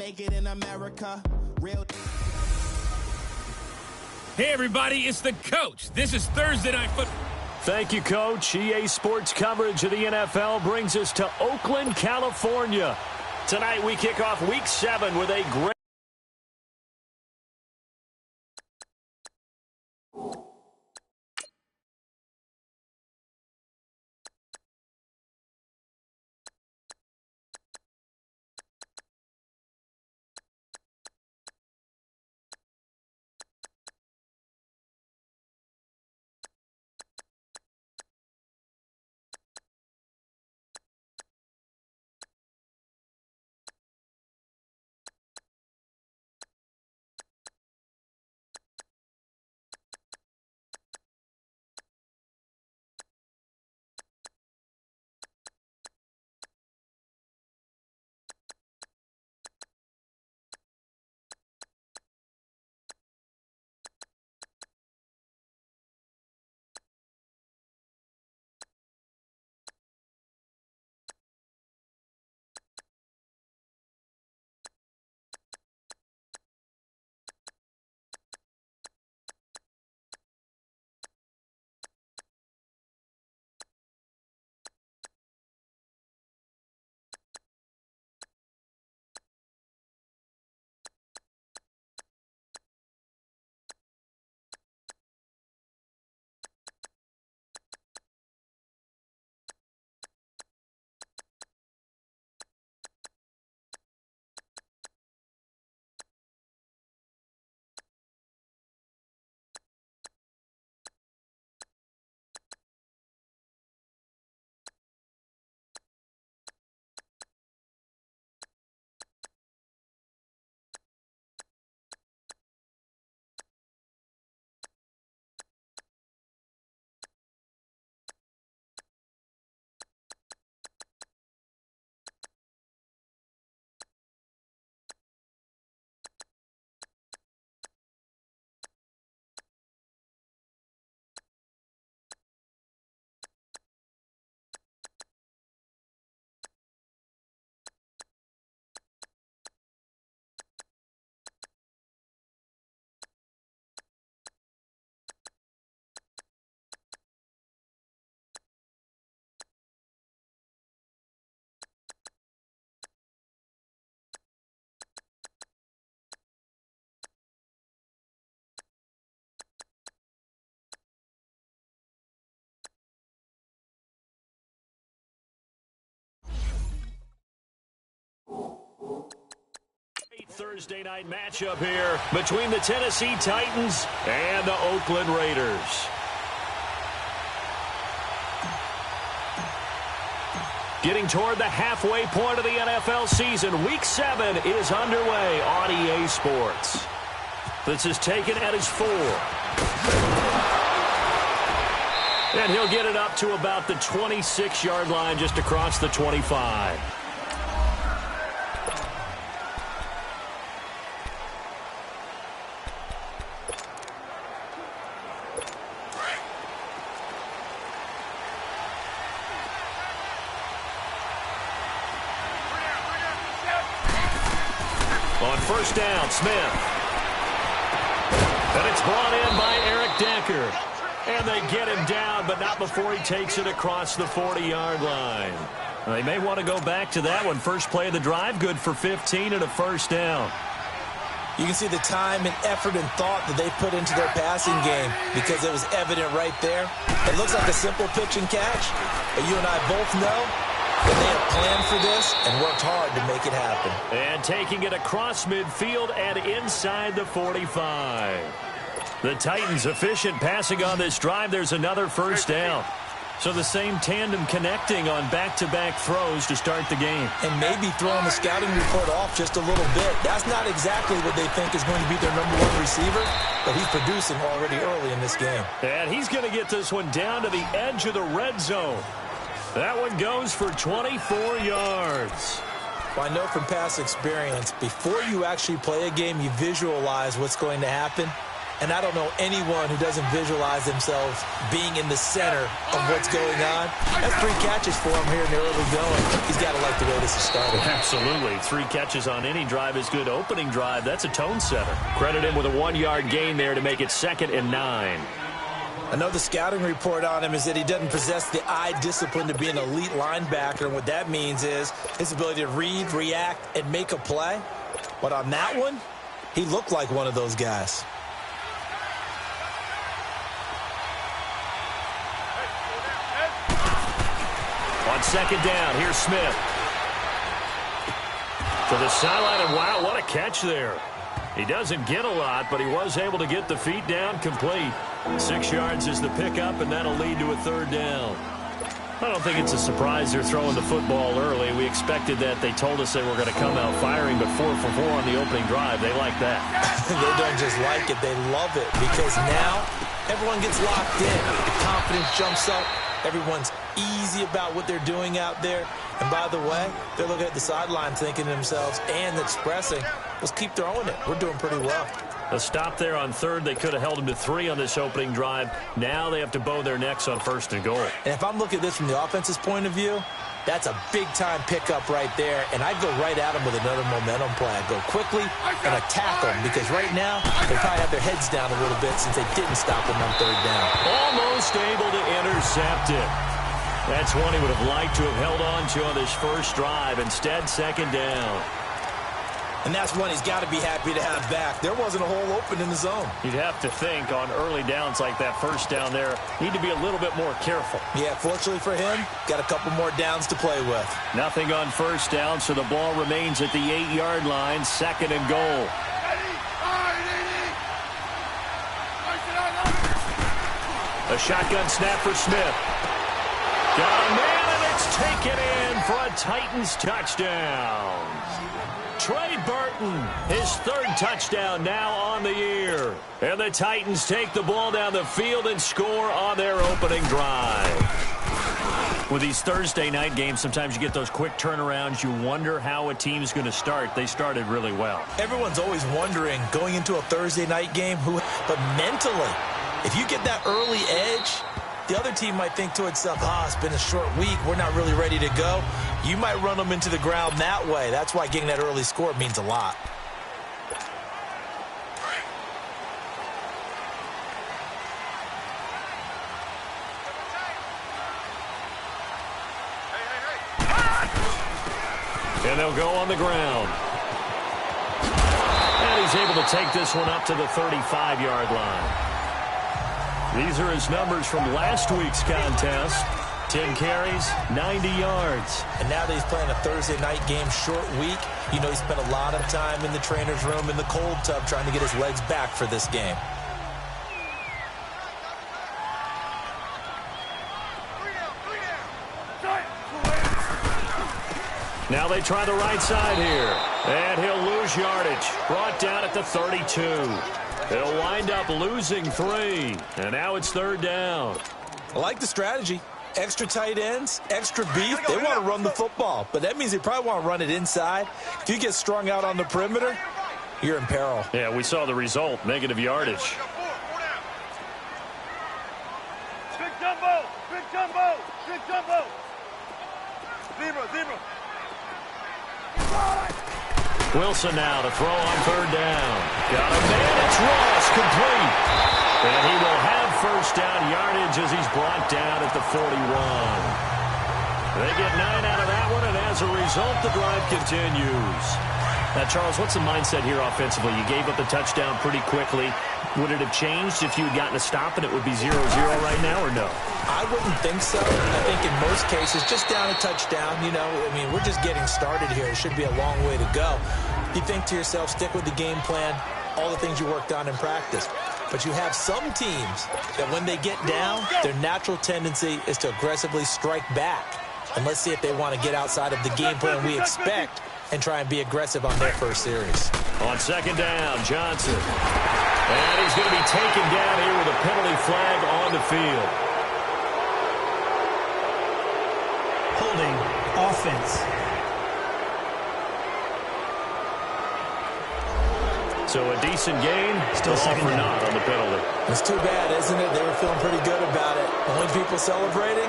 make it in America. Real. Hey, everybody, it's the coach. This is Thursday Night Football. Thank you, Coach. EA Sports coverage of the NFL brings us to Oakland, California. Tonight we kick off Week 7 with a great... Thursday night matchup here between the Tennessee Titans and the Oakland Raiders. Getting toward the halfway point of the NFL season, Week 7 is underway on EA Sports. This is taken at his 4. And he'll get it up to about the 26-yard line just across the 25. On first down, Smith. And it's brought in by Eric Decker. And they get him down, but not before he takes it across the 40-yard line. They may want to go back to that one. First play of the drive, good for 15 and a first down. You can see the time and effort and thought that they put into their passing game because it was evident right there. It looks like a simple pitch and catch, but you and I both know that they have planned for this and worked hard to make it happen. And taking it across midfield and inside the 45. The Titans efficient passing on this drive. There's another first down. So the same tandem connecting on back-to-back throws to start the game. And maybe throwing the scouting report off just a little bit. That's not exactly what they think is going to be their #1 receiver, but he's producing already early in this game. And he's going to get this one down to the edge of the red zone. That one goes for 24 yards. Well, I know from past experience, before you actually play a game, you visualize what's going to happen. And I don't know anyone who doesn't visualize themselves being in the center of what's going on. That's 3 catches for him here in the early going. He's got to like the way this is started. Absolutely. 3 catches on any drive is good. Opening drive, that's a tone setter. Credit him with a 1-yard gain there to make it 2nd and 9. I know the scouting report on him is that he doesn't possess the eye discipline to be an elite linebacker. And what that means is his ability to read, react, and make a play. But on that one, he looked like one of those guys. On 2nd down, here's Smith. To the sideline, and wow, what a catch there. He doesn't get a lot, but he was able to get the feet down complete. 6 yards is the pickup, and that'll lead to a 3rd down. I don't think it's a surprise they're throwing the football early. We expected that. They told us they were going to come out firing, but 4 for 4 on the opening drive. They like that. They don't just like it, they love it, because now everyone gets locked in. The confidence jumps up. Everyone's easy about what they're doing out there. And by the way, they're looking at the sideline thinking to themselves and expressing, let's keep throwing it. We're doing pretty well. A stop there on 3rd. They could have held him to 3 on this opening drive. Now they have to bow their necks on 1st and goal. And if I'm looking at this from the offense's point of view, that's a big-time pickup right there. And I'd go right at him with another momentum play. I'd go quickly and attack them, because right now they probably have their heads down a little bit since they didn't stop him on 3rd down. Almost able to intercept it. That's one he would have liked to have held on to on this first drive. Instead, 2nd down. And that's one he's got to be happy to have back. There wasn't a hole open in the zone. You'd have to think on early downs like that first down there, need to be a little bit more careful. Yeah, fortunately for him, got a couple more downs to play with. Nothing on 1st down, so the ball remains at the 8-yard line, 2nd and goal. A shotgun snap for Smith. Got a man, and it's taken in for a Titans touchdown. Trey Burton, his 3rd touchdown now on the year. And the Titans take the ball down the field and score on their opening drive. With these Thursday night games, sometimes you get those quick turnarounds. You wonder how a team's going to start. They started really well. Everyone's always wondering, going into a Thursday night game, but mentally, if you get that early edge, the other team might think to itself, it's been a short week. We're not really ready to go. You might run them into the ground that way. That's why getting that early score means a lot. And they'll go on the ground. And he's able to take this one up to the 35-yard line. These are his numbers from last week's contest. 10 carries, 90 yards. And now that he's playing a Thursday night game, short week, you know he spent a lot of time in the trainer's room in the cold tub trying to get his legs back for this game. Now they try the right side here. And he'll lose yardage. Brought down at the 32. They'll wind up losing 3. And now it's 3rd down. I like the strategy. Extra tight ends, extra beef. They want to run the football, but that means they probably want to run it inside. If you get strung out on the perimeter, you're in peril. Yeah, we saw the result, negative yardage. Big jumbo, big jumbo, big jumbo. Zebra. Wilson now to throw on 3rd down. Got a man, it's Ross, complete. And he will have 1st down yardage as he's brought down at the 41. They get 9 out of that one, and as a result, the drive continues. Now, Charles, what's the mindset here offensively? You gave up the touchdown pretty quickly. Would it have changed if you had gotten a stop and it would be 0-0 right now, or no? I wouldn't think so. I think in most cases, just down a touchdown, we're just getting started here. It should be a long way to go. You think to yourself, stick with the game plan, all the things you worked on in practice. But you have some teams that when they get down, their natural tendency is to aggressively strike back. And let's see if they want to get outside of the game plan we expect and try and be aggressive on their first series. On 2nd down, Johnson. And he's going to be taken down here with a penalty flag on the field. Holding offense. So a decent gain, still off for naught on the penalty. It's too bad, isn't it? They were feeling pretty good about it. Only people celebrating,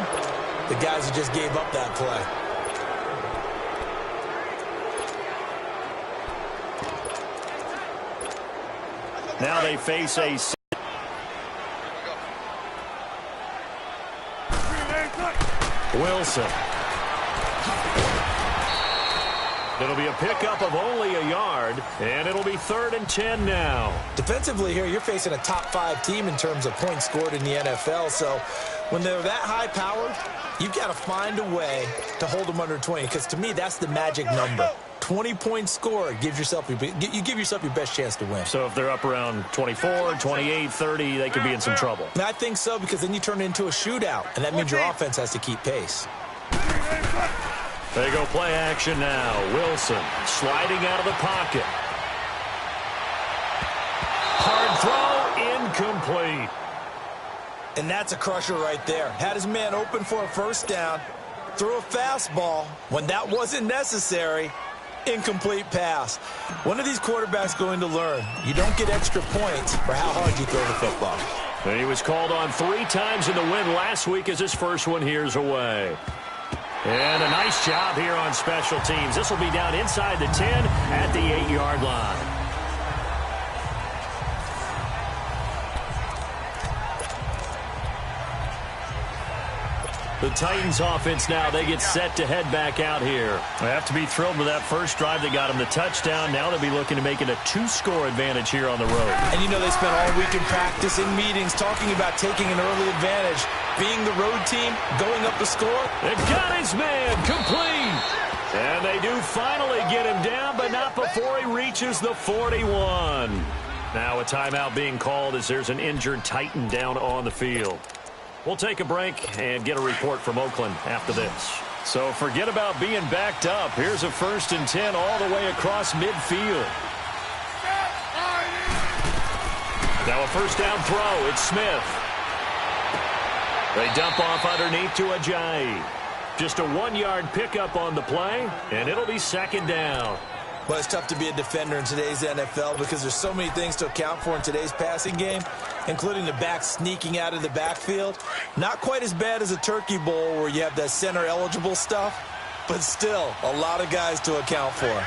the guys who just gave up that play. Now they face a... Wilson. It'll be a pickup of only a yard, and it'll be 3rd and 10 now. Defensively here, you're facing a top-5 team in terms of points scored in the NFL, so when they're that high-powered, you've got to find a way to hold them under 20, because to me, that's the magic number. 20 points scored, you give yourself your best chance to win. So if they're up around 24, 28, 30, they could be in some trouble. And I think so, because then you turn it into a shootout, and that means your offense has to keep pace. They go play action now. Wilson sliding out of the pocket. Hard throw, incomplete. And that's a crusher right there. Had his man open for a first down, threw a fastball when that wasn't necessary. Incomplete pass. One of these quarterbacks going to learn. You don't get extra points for how hard you throw the football. And he was called on 3 times in the win last week as his first one here's away. And a nice job here on special teams. This will be down inside the 10 at the 8-yard line. The Titans offense now, they get set to head back out here. They have to be thrilled with that first drive that got them the touchdown. Now they'll be looking to make it a 2-score advantage here on the road. And you know they spent all week in practice, in meetings, talking about taking an early advantage. Being the road team, going up the score. They've got his man, complete. And they do finally get him down, but not before he reaches the 41. Now a timeout being called as there's an injured Titan down on the field. We'll take a break and get a report from Oakland after this. So forget about being backed up. Here's a 1st and 10 all the way across midfield. Now a first down throw. It's Smith. They dump off underneath to Ajayi. Just a 1-yard pickup on the play, and it'll be 2nd down. Well, it's tough to be a defender in today's NFL because there's so many things to account for in today's passing game, including the back sneaking out of the backfield. Not quite as bad as a turkey bowl where you have that center-eligible stuff, but still a lot of guys to account for.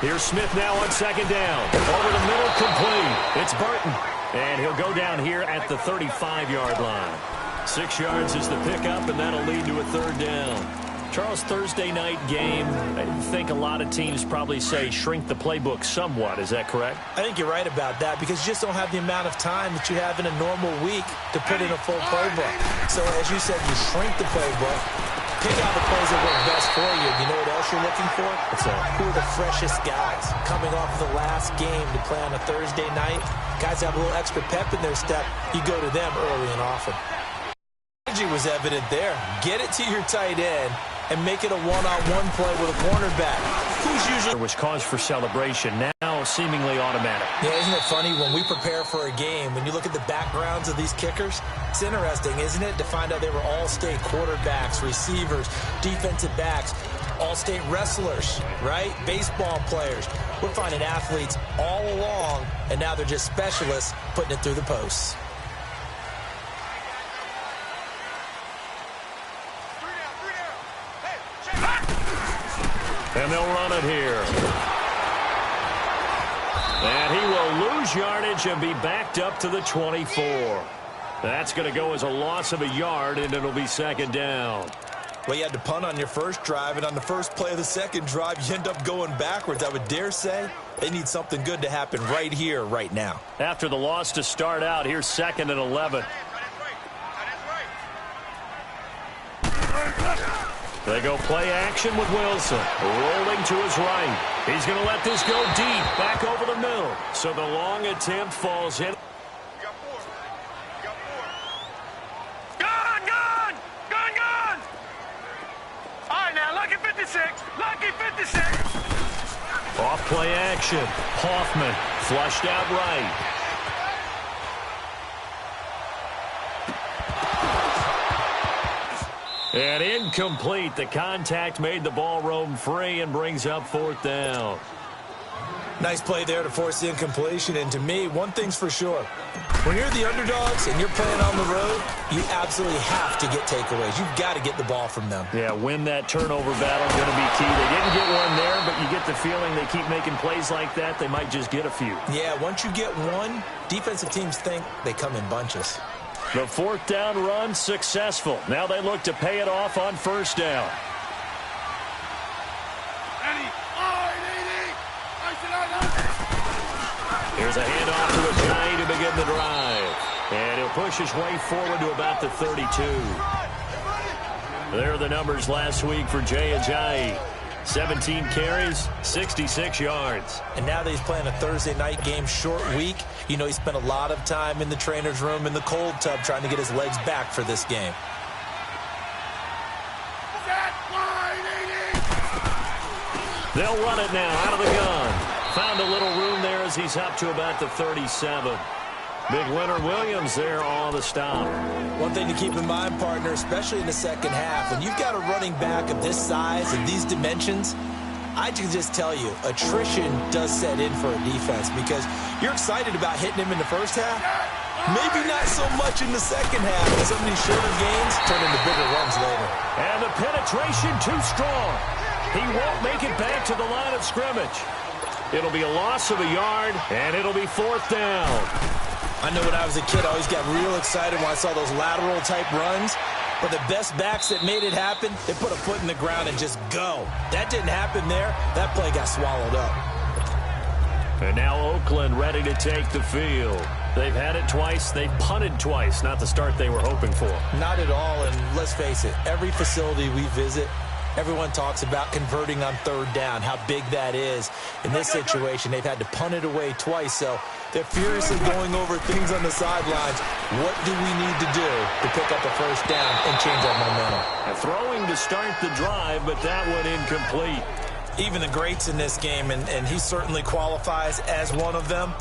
Here's Smith now on 2nd down. Over the middle, complete. It's Burton, and he'll go down here at the 35-yard line. 6 yards is the pickup, and that'll lead to a 3rd down. Charles, Thursday night game, I think a lot of teams probably say shrink the playbook somewhat. Is that correct? I think you're right about that because you just don't have the amount of time that you have in a normal week to put in a full playbook. So, as you said, you shrink the playbook, pick out the plays that work best for you. You know what else you're looking for? Who are the freshest guys coming off the last game to play on a Thursday night? Guys have a little extra pep in their step. You go to them early and often. Was evident there. Get it to your tight end and make it a one-on-one play with a cornerback. Who's usually... There was cause for celebration, now seemingly automatic. Yeah, isn't it funny when we prepare for a game, when you look at the backgrounds of these kickers, it's interesting, isn't it, to find out they were all-state quarterbacks, receivers, defensive backs, all-state wrestlers, right? Baseball players. We're finding athletes all along, and now they're just specialists putting it through the posts. And they'll run it here. And he will lose yardage and be backed up to the 24. That's going to go as a loss of a yard, and it'll be 2nd down. Well, you had to punt on your first drive, and on the first play of the second drive, you end up going backwards. I would dare say they need something good to happen right here, right now. After the loss to start out, here's 2nd and 11. They go play action with Wilson. Rolling to his right. He's going to let this go deep, back over the middle. So the long attempt falls in. Gone! All right, now, lucky 56. Lucky 56. Off play action. Hoffman flushed out right. And incomplete. The contact made the ball roam free and brings up 4th down. Nice play there to force the incompletion. And to me, one thing's for sure. When you're the underdogs and you're playing on the road, you absolutely have to get takeaways. You've got to get the ball from them. Yeah, win that turnover battle is going to be key. They didn't get one there, but you get the feeling they keep making plays like that, they might just get a few. Yeah, once you get one, defensive teams think they come in bunches. The 4th down run successful. Now they look to pay it off on 1st down. Here's a handoff to Ajayi to begin the drive. And he'll push his way forward to about the 32. There are the numbers last week for Jay Ajayi. 17 carries, 66 yards. And now that he's playing a Thursday night game, short week, you know he spent a lot of time in the trainer's room in the cold tub trying to get his legs back for this game. They'll run it now out of the gun. Found a little room there as he's up to about the 37. Big winner Williams there on the stop. One thing to keep in mind, partner, especially in the second half, when you've got a running back of this size and these dimensions, I can just tell you, attrition does set in for a defense because you're excited about hitting him in the first half. Maybe not so much in the second half, and some of these shorter games turn into bigger runs later. And the penetration too strong. He won't make it back to the line of scrimmage. It'll be a loss of a yard, and it'll be 4th down. I know when I was a kid, I always got real excited when I saw those lateral-type runs. But the best backs that made it happen, they put a foot in the ground and just go. That didn't happen there. That play got swallowed up. And now Oakland ready to take the field. They've had it twice. They've punted twice. Not the start they were hoping for. Not at all, and let's face it, every facility we visit, everyone talks about converting on 3rd down, how big that is. In this situation, they've had to punt it away twice, so they're furiously going over things on the sidelines. What do we need to do to pick up a 1st down and change our momentum? Throwing to start the drive, but that one incomplete. Even the greats in this game, and he certainly qualifies as one of them,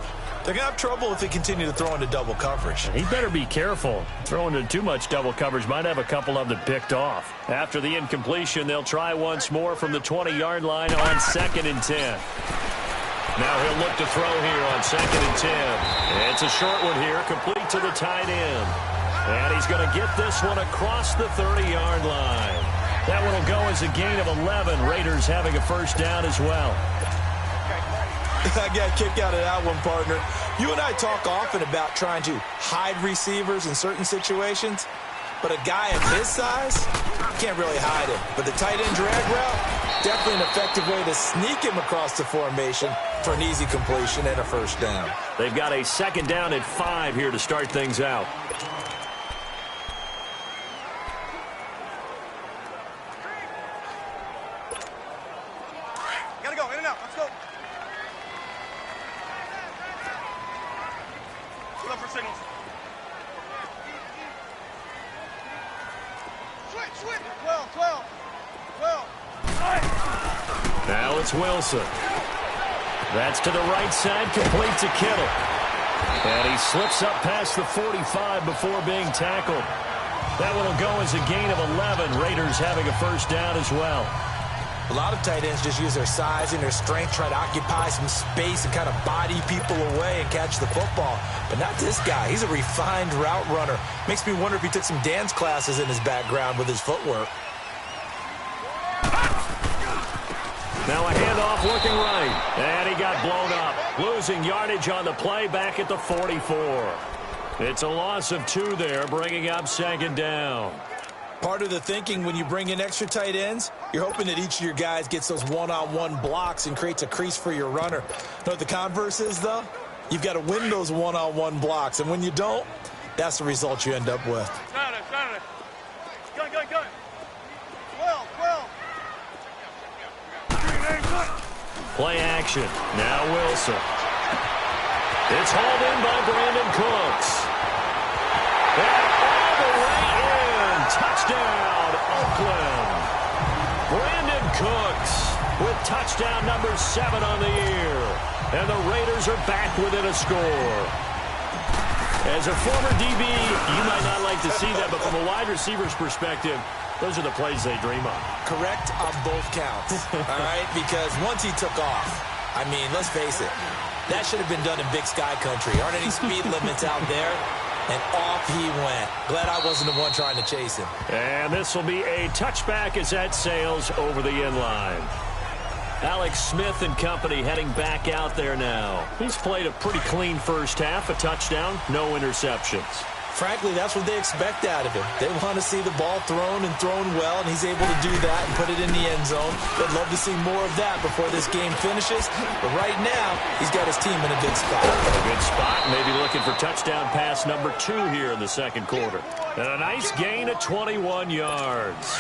they're going to have trouble if they continue to throw into double coverage. He better be careful. Throwing into too much double coverage might have a couple of them picked off. After the incompletion, they'll try once more from the 20-yard line on 2nd and 10. Now he'll look to throw here on 2nd and 10. It's a short one here, complete to the tight end. And he's going to get this one across the 30-yard line. That one will go as a gain of 11. Raiders having a 1st down as well. I got a kick out of that one, partner. You and I talk often about trying to hide receivers in certain situations, but a guy of his size can't really hide him. But the tight end drag route, definitely an effective way to sneak him across the formation for an easy completion and a 1st down. They've got a 2nd down at 5 here to start things out. Gotta go, in and out, let's go. Look for signals. Switch. 12. Now it's Wilson. That's to the right side, complete to Kittle. And he slips up past the 45 before being tackled. That one will go as a gain of 11. Raiders having a 1st down as well. A lot of tight ends just use their size and their strength, try to occupy some space and kind of body people away and catch the football. But not this guy. He's a refined route runner. Makes me wonder if he took some dance classes in his background with his footwork. Now a handoff looking right. And he got blown up. Losing yardage on the play back at the 44. It's a loss of 2 there, bringing up 2nd down. Part of the thinking when you bring in extra tight ends, you're hoping that each of your guys gets those one-on-one blocks and creates a crease for your runner. Know what the converse is, though? You've got to win those one-on-one blocks, and when you don't, that's the result you end up with. Gun. 12. Play action. Now Wilson. It's hauled in by Brandon Cooks. And all the way in. Touchdown, Oakland. Brandon Cooks with touchdown number 7 on the year. And the Raiders are back within a score. As a former DB, you might not like to see that, but from a wide receiver's perspective, Those are the plays they dream of. Correct on both counts, all right? Because once he took off, I mean, let's face it, that should have been done in Big Sky Country. Aren't any speed limits out there? And off he went. Glad I wasn't the one trying to chase him. And this will be a touchback as that sails over the inline. Alex Smith and company heading back out there now. He's played a pretty clean first half, a touchdown, no interceptions. Frankly, that's what they expect out of him. They want to see the ball thrown and thrown well, and he's able to do that and put it in the end zone. They'd love to see more of that before this game finishes. But right now, he's got his team in a good spot. A good spot, maybe looking for touchdown pass number 2 here in the second quarter. And a nice gain of 21 yards.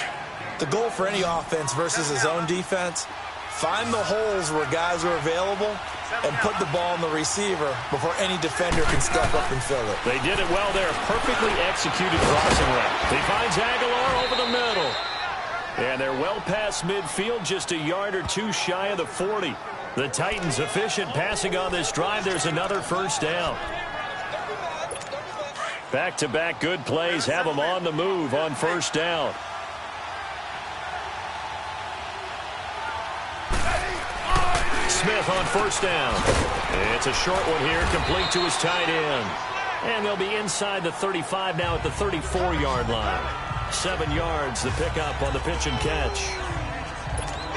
The goal for any offense versus his own defense, find the holes where guys are available and put the ball in the receiver before any defender can step up and fill it. They did it well there. Perfectly executed crossing route. He finds Aguilar over the middle. And they're well past midfield, just a yard or two shy of the 40. The Titans efficient passing on this drive. There's another first down. Back-to-back good plays have them on the move on first down. Smith on first down. It's a short one here, complete to his tight end. And they'll be inside the 35 now at the 34-yard line. 7 yards, the pickup on the pitch and catch.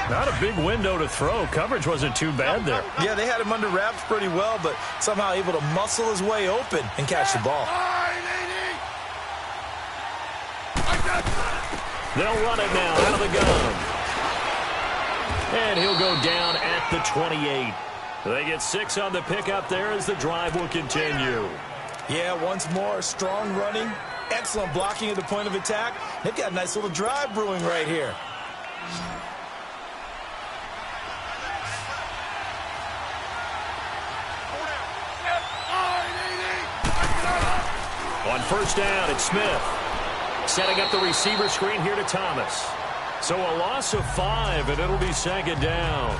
Not a big window to throw. Coverage wasn't too bad there. Yeah, they had him under wraps pretty well, but somehow able to muscle his way open and catch the ball. They'll run it now out of the gun. And he'll go down at the 28. They get 6 on the pickup there as the drive will continue. Yeah, once more, strong running, excellent blocking at the point of attack. They've got a nice little drive brewing right here. On first down, it's Smith. Setting up the receiver screen here to Thomas. So a loss of 5, and it'll be second down.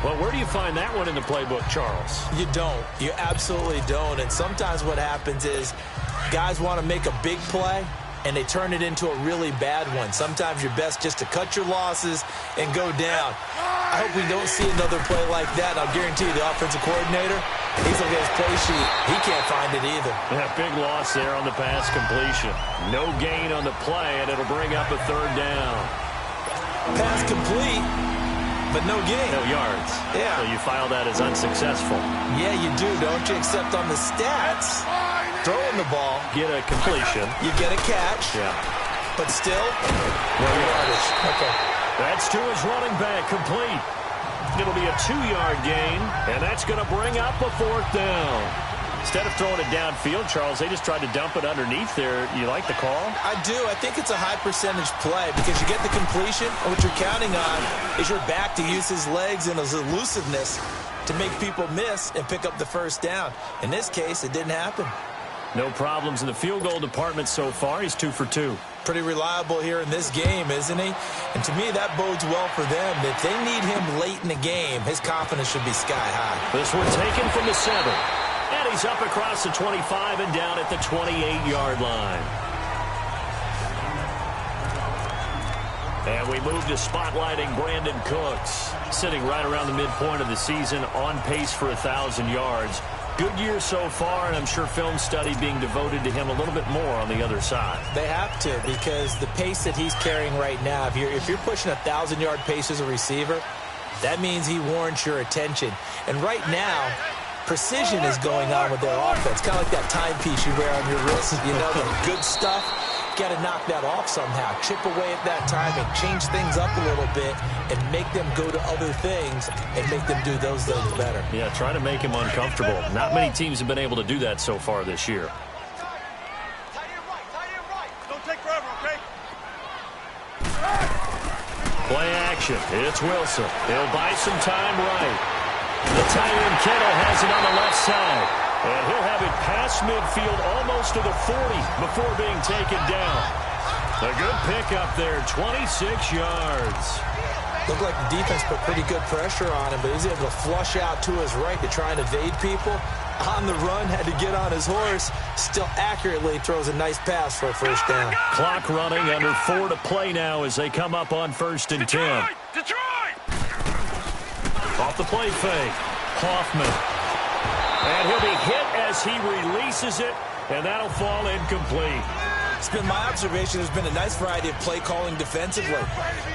Well, where do you find that one in the playbook, Charles? You don't. You absolutely don't. And sometimes what happens is guys want to make a big play, and they turn it into a really bad one. Sometimes you're best just to cut your losses and go down. I hope we don't see another play like that. I'll guarantee you the offensive coordinator, he's looking at his play sheet. He can't find it either. Yeah, big loss there on the pass completion. No gain on the play, and it'll bring up a third down. Pass complete, but no gain. No yards. Yeah. So you file that as unsuccessful. Yeah, you do, don't you? Except on the stats, throwing the ball. Get a completion. You get a catch. Yeah. But still, no yardage. Okay. That's to his running back, complete. It'll be a 2-yard gain, and that's going to bring up a fourth down. Instead of throwing it downfield, Charles, they just tried to dump it underneath there. You like the call? I do. I think it's a high percentage play because you get the completion, and what you're counting on is your back to use his legs and his elusiveness to make people miss and pick up the first down. In this case, it didn't happen. No problems in the field goal department so far. He's 2 for 2. Pretty reliable here in this game, isn't he? And to me, that bodes well for them. If they need him late in the game, his confidence should be sky high. This one taken from the 7. And he's up across the 25 and down at the 28-yard line. And we move to spotlighting Brandon Cooks. Sitting right around the midpoint of the season, on pace for 1,000 yards. Good year so far, and I'm sure film study being devoted to him a little bit more on the other side. They have to, because the pace that he's carrying right now, if you're pushing 1,000-yard pace as a receiver, that means he warrants your attention. And right now, precision is going on with their offense, kind of like that timepiece you wear on your wrist. You know, the good stuff. Got to knock that off somehow. Chip away at that timing, change things up a little bit, and make them go to other things and make them do those things better. Yeah, try to make him uncomfortable. Not many teams have been able to do that so far this year. Tight end right. Don't take forever, okay? Play action. It's Wilson. He'll buy some time right. The tight end Kittle has it on the left side. And he'll have it past midfield almost to the 40 before being taken down. A good pickup there, 26 yards. Looked like the defense put pretty good pressure on him, but he was able to flush out to his right to try and evade people. On the run, had to get on his horse. Still accurately throws a nice pass for a first down. Clock running, under 4 to play now as they come up on 1st and 10. Detroit! Off the play fake, Hoffman. And he'll be hit as he releases it, and that'll fall incomplete. It's been my observation there's been a nice variety of play calling defensively.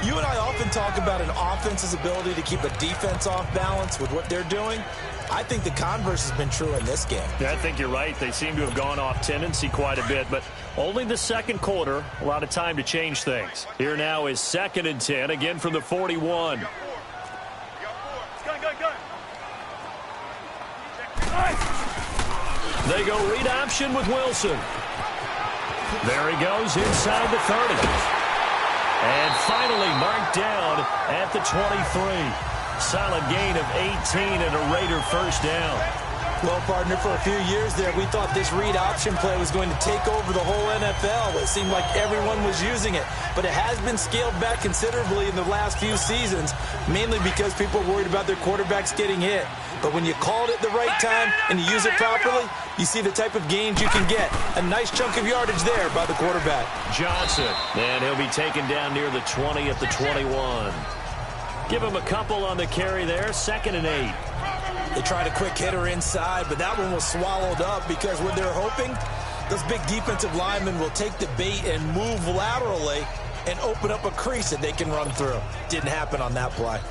You and I often talk about an offense's ability to keep a defense off balance with what they're doing. I think the converse has been true in this game. Yeah, I think you're right. They seem to have gone off tendency quite a bit, but only the second quarter, a lot of time to change things. Here now is 2nd and 10, again from the 41. They go read option with Wilson. There he goes inside the 30. And finally marked down at the 23. Solid gain of 18 and a Raider first down. Well, partner, for a few years there, we thought this read option play was going to take over the whole NFL. It seemed like everyone was using it. But it has been scaled back considerably in the last few seasons, mainly because people are worried about their quarterbacks getting hit. But when you call it at the right time and you use it properly, you see the type of gains you can get. A nice chunk of yardage there by the quarterback. Johnson, and he'll be taken down near the 20 at the 21. Give him a couple on the carry there, 2nd and 8. They tried a quick hitter inside, but that one was swallowed up because what they're hoping, those big defensive linemen will take the bait and move laterally and open up a crease that they can run through. Didn't happen on that play.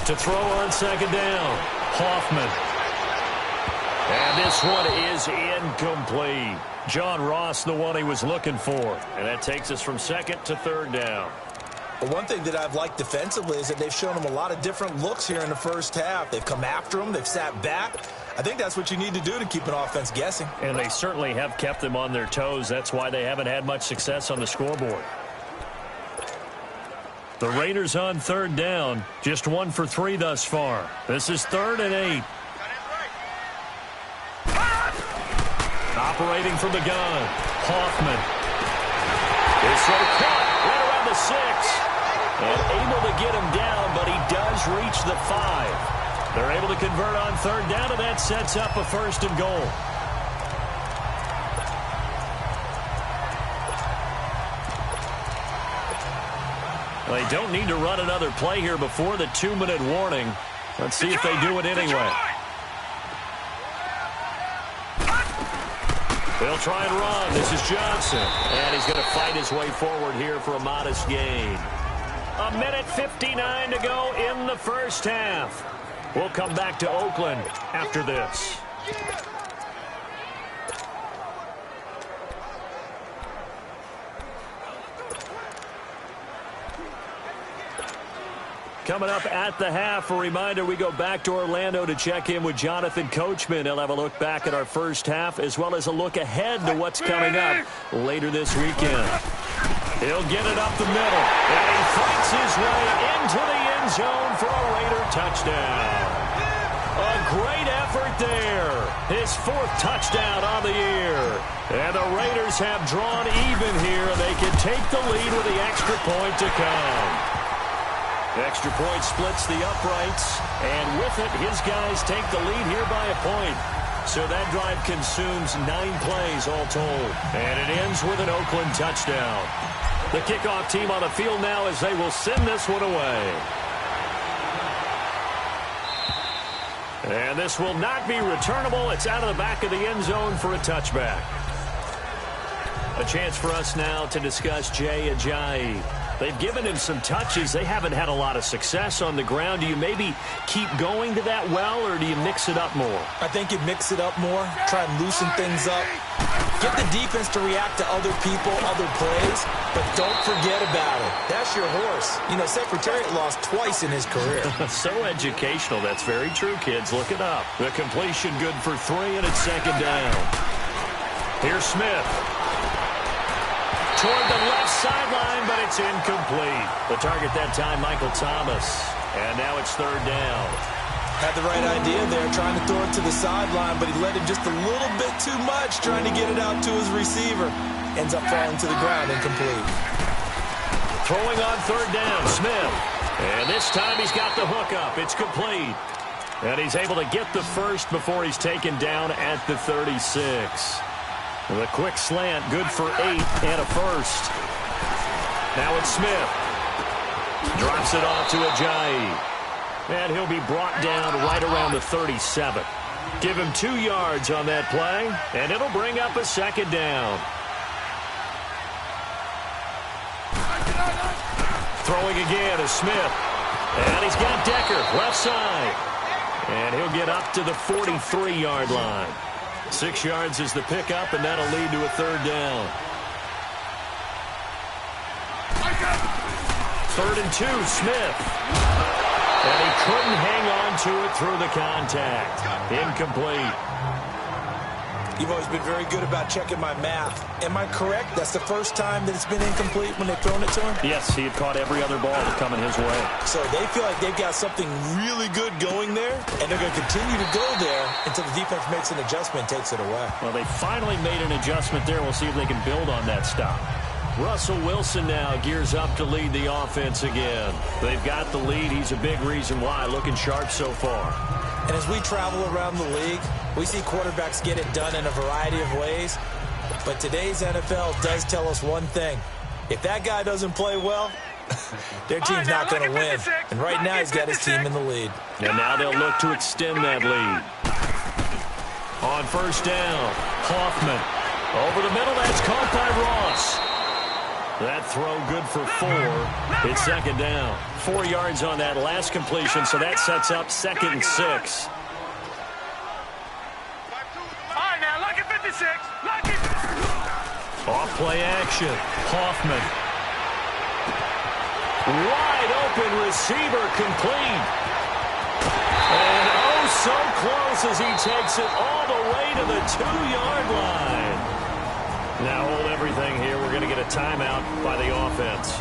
To throw on 2nd down, Hoffman. And this one is incomplete. John Ross, the one he was looking for. And that takes us from 2nd to 3rd down. Well, one thing that I've liked defensively is that they've shown him a lot of different looks here in the first half. They've come after him. They've sat back. I think that's what you need to do to keep an offense guessing. And they certainly have kept them on their toes. That's why they haven't had much success on the scoreboard. The Raiders on 3rd down, just 1 for 3 thus far. This is 3rd and 8. Operating from the gun, Hoffman. Is so caught right around the 6. And able to get him down, but he does reach the 5. They're able to convert on 3rd down, and that sets up a 1st and goal. They don't need to run another play here before the 2-minute warning. Let's see if they do it anyway. They'll try and run. This is Johnson. And he's going to fight his way forward here for a modest gain. 1:59 to go in the first half. We'll come back to Oakland after this. Coming up at the half, a reminder, we go back to Orlando to check in with Jonathan Coachman. He'll have a look back at our first half as well as a look ahead to what's coming up later this weekend. He'll get it up the middle, and he fights his way into the end zone for a Raider touchdown. A great effort there. His 4th touchdown on the year. And the Raiders have drawn even here, and they can take the lead with the extra point to come. Extra point splits the uprights, and with it, his guys take the lead here by a point. So that drive consumes 9 plays all told, and it ends with an Oakland touchdown. The kickoff team on the field now as they will send this one away. And this will not be returnable. It's out of the back of the end zone for a touchback. A chance for us now to discuss Jay Ajayi. They've given him some touches. They haven't had a lot of success on the ground. Do you maybe keep going to that well, or do you mix it up more? I think you mix it up more, try and loosen things up. Get the defense to react to other people, other plays, but don't forget about it. That's your horse. You know, Secretariat lost twice in his career. So educational. That's very true, kids. Look it up. The completion good for 3, and it's 2nd down. Here's Smith. toward the left sideline, but it's incomplete. The target that time, Michael Thomas. And now it's third down. Had the right idea there, trying to throw it to the sideline, but he let him just a little bit too much, trying to get it out to his receiver. Ends up falling to the ground, incomplete. Throwing on third down, Smith. And this time he's got the hook up. It's complete. And he's able to get the first before he's taken down at the 36. The quick slant, good for 8 and a first. Now it's Smith. Drops it off to Ajayi. And he'll be brought down right around the 37. Give him 2 yards on that play, and it'll bring up a second down. Throwing again is Smith. And he's got Decker, left side. And he'll get up to the 43-yard line. 6 yards is the pickup, and that'll lead to a third down. 3rd and 2, Smith. And he couldn't hang on to it through the contact. Incomplete. You've always been very good about checking my math. Am I correct? That's the first time that it's been incomplete when they've thrown it to him? Yes, he had caught every other ball coming his way. So they feel like they've got something really good going there, and they're going to continue to go there until the defense makes an adjustment and takes it away. Well, they finally made an adjustment there. We'll see if they can build on that stop. Russell Wilson now gears up to lead the offense again. They've got the lead. He's a big reason why. Looking sharp so far. And as we travel around the league, we see quarterbacks get it done in a variety of ways. But today's NFL does tell us one thing. If that guy doesn't play well, their team's not going to win. And right now he's got his team in the lead. And now they'll look to extend that lead. On first down, Hoffman. Over the middle, that's caught by Ross. That throw good for 4. It's second down. 4 yards on that last completion, so that sets up 2nd and 6. All right, now, look at 56. Look at... Off play action. Hoffman. Wide open receiver complete. And oh, so close as he takes it all the way to the 2-yard line. Now hold everything here. We're going to get a timeout by the offense,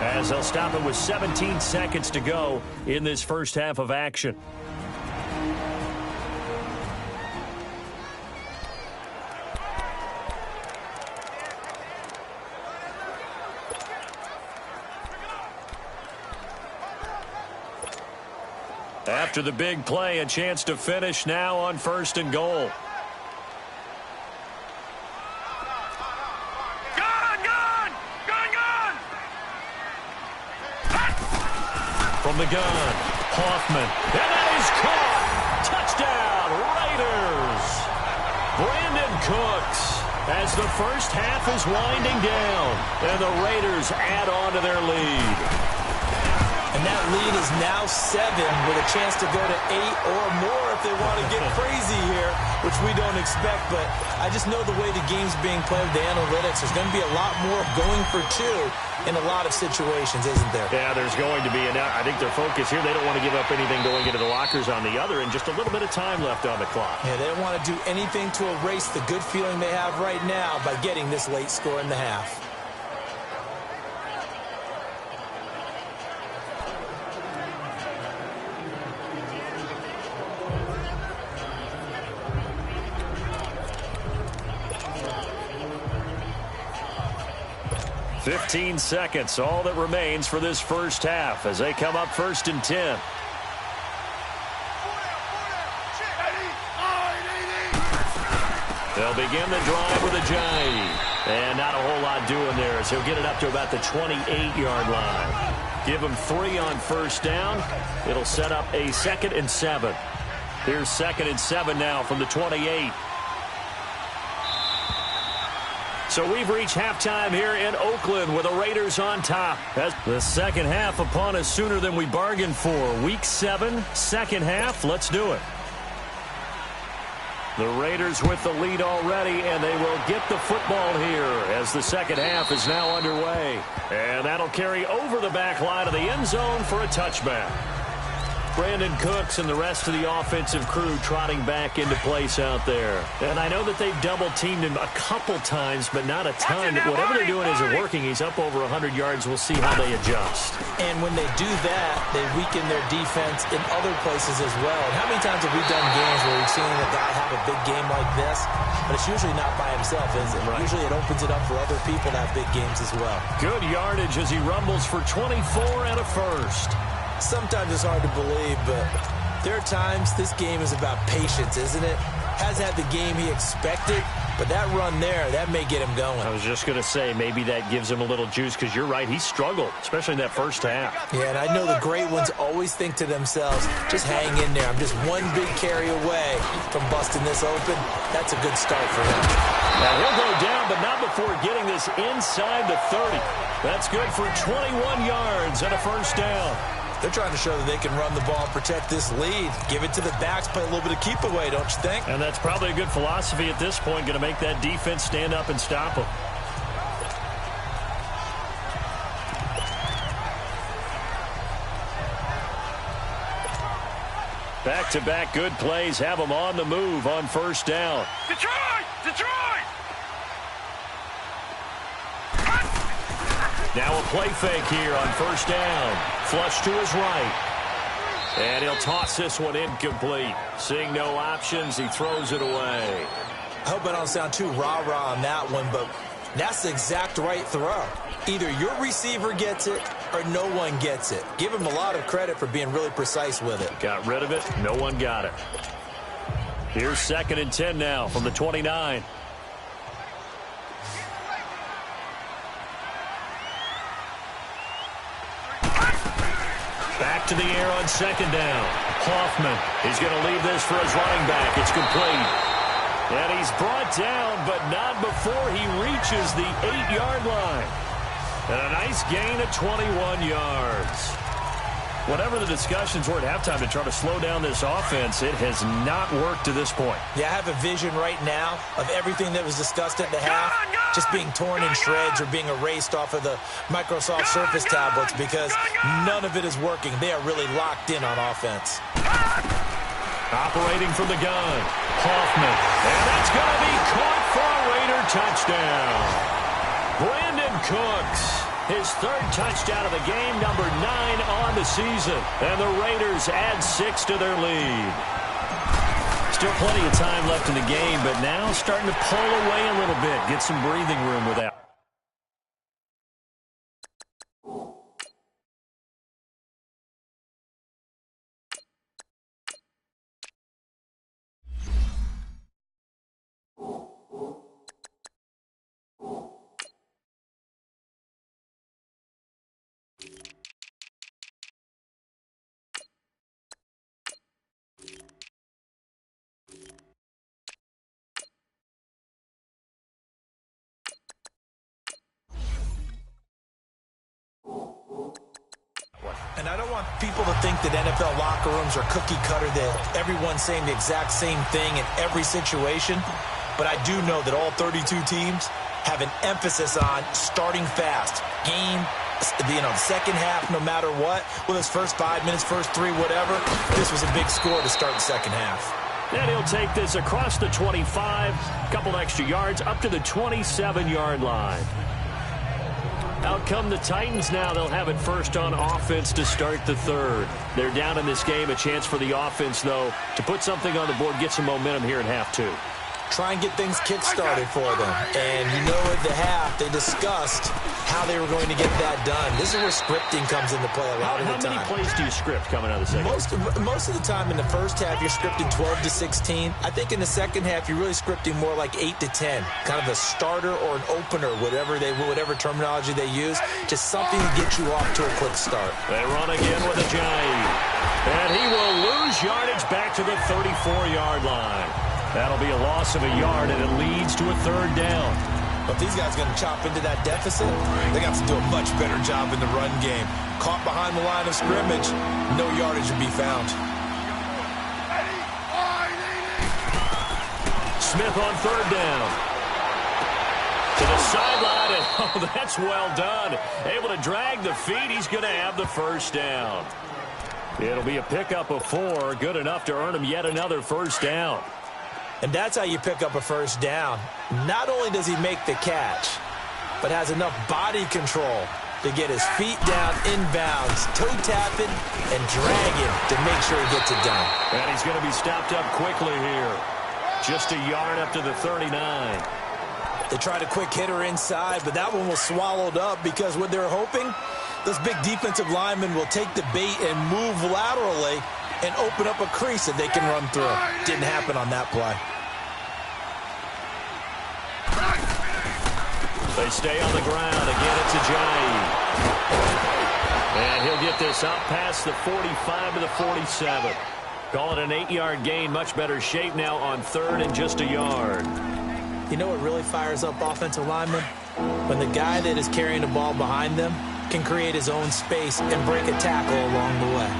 as they'll stop it with 17 seconds to go in this first half of action. After the big play, a chance to finish now on 1st and goal. From the gun, Hoffman, and that is caught. Touchdown, Raiders. Brandon Cooks, as the first half is winding down, and the Raiders add on to their lead. And that lead is now 7 with a chance to go to 8 or more if they want to get crazy here, which we don't expect. But I just know the way the game's being played with the analytics, there's going to be a lot more going for 2 in a lot of situations, isn't there? Yeah, there's going to be. And I think their focus here, they don't want to give up anything going into the lockers on the other, and just a little bit of time left on the clock. Yeah, they don't want to do anything to erase the good feeling they have right now by getting this late score in the half. $15 seconds, all that remains for this first half as they come up 1st and 10. They'll begin the drive with Ajayi. And not a whole lot doing there as he'll get it up to about the 28-yard line. Give him 3 on first down. It'll set up a 2nd and 7. Here's 2nd and 7 now from the 28. So we've reached halftime here in Oakland with the Raiders on top. As the second half upon us sooner than we bargained for. Week 7, second half. Let's do it. The Raiders with the lead already, and they will get the football here as the second half is now underway. And that'll carry over the back line of the end zone for a touchback. Brandon Cooks and the rest of the offensive crew trotting back into place out there. And I know that they've double-teamed him a couple times, but not a ton. Whatever they're doing isn't working. He's up over 100 yards. We'll see how they adjust. And when they do that, they weaken their defense in other places as well. And how many times have we done games where we've seen a guy have a big game like this, but it's usually not by himself, is it? Right. Usually it opens it up for other people to have big games as well. Good yardage as he rumbles for 24 and a first. Sometimes it's hard to believe, but there are times this game is about patience, isn't it? Hasn't had the game he expected, but that run there, that may get him going. I was just going to say, maybe that gives him a little juice, because you're right, he struggled, especially in that first half. Yeah, and I know the great ones always think to themselves, just hang in there. I'm just one big carry away from busting this open. That's a good start for him. Now he'll go down, but not before getting this inside the 30. That's good for 21 yards and a first down. They're trying to show that they can run the ball, protect this lead, give it to the backs, play a little bit of keep away, don't you think? And that's probably a good philosophy at this point, going to make that defense stand up and stop them. Back-to-back good plays have them on the move on first down. Detroit! Detroit! Now a play fake here on first down. Flush to his right. And he'll toss this one incomplete. Seeing no options, he throws it away. I hope I don't sound too rah-rah on that one, but that's the exact right throw. Either your receiver gets it or no one gets it. Give him a lot of credit for being really precise with it. Got rid of it. No one got it. Here's 2nd and 10 now from the 29. Back to the air on 2nd down. Hoffman, he's going to leave this for his running back. It's complete. And he's brought down, but not before he reaches the 8-yard line. And a nice gain of 21 yards. Whatever the discussions were at halftime to try to slow down this offense, it has not worked to this point. Yeah, I have a vision right now of everything that was discussed at the half just being torn in shreds or being erased off of the Microsoft Surface tablets because none of it is working. They are really locked in on offense. Operating from the gun, Hoffman. And that's going to be caught for a Raider touchdown. Brandon Cooks, his 3rd touchdown of the game, number 9 on the season. And the Raiders add 6 to their lead. Still plenty of time left in the game, but now starting to pull away a little bit, get some breathing room with that. And I don't want people to think that NFL locker rooms are cookie cutter, that everyone's saying the exact same thing in every situation. But I do know that all 32 teams have an emphasis on starting fast. Game, second half, no matter what. Well, his first 5 minutes, first 3, whatever. This was a big score to start the second half. And he'll take this across the 25, a couple extra yards, up to the 27-yard line. Out come the Titans now. They'll have it first on offense to start the 3rd. They're down in this game. A chance for the offense, though, to put something on the board, get some momentum here in half 2. Try and get things kick-started for them. And you know at the half, they discussed how they were going to get that done. This is where scripting comes into play a lot of the time. How many plays do you script coming out of the second? Most of the time in the first half, you're scripting 12 to 16. I think in the second half, you're really scripting more like 8 to 10. Kind of a starter or an opener, whatever terminology they use. Just something to get you off to a quick start. They run again with a giant. And he will lose yardage back to the 34-yard line. That'll be a loss of a yard, and it leads to a 3rd down. But these guys are going to chop into that deficit. They got to do a much better job in the run game. Caught behind the line of scrimmage, no yardage to be found. Smith on 3rd down. To the sideline, and oh, that's well done. Able to drag the feet. He's going to have the first down. It'll be a pickup of 4, good enough to earn him yet another first down. And that's how you pick up a first down. Not only does he make the catch, but has enough body control to get his feet down inbounds, toe tapping, and dragging to make sure he gets it done. And he's going to be stopped up quickly here. Just a yard up to the 39. They tried a quick hitter inside, but that one was swallowed up because what they're hoping, those big defensive linemen will take the bait and move laterally and open up a crease that they can run through. Didn't happen on that play. They stay on the ground. Again, it's Ajayi. And he'll get this up past the 45 to the 47. Call it an 8-yard gain. Much better shape now on 3rd and just a yard. You know what really fires up offensive linemen? When the guy that is carrying the ball behind them can create his own space and break a tackle along the way.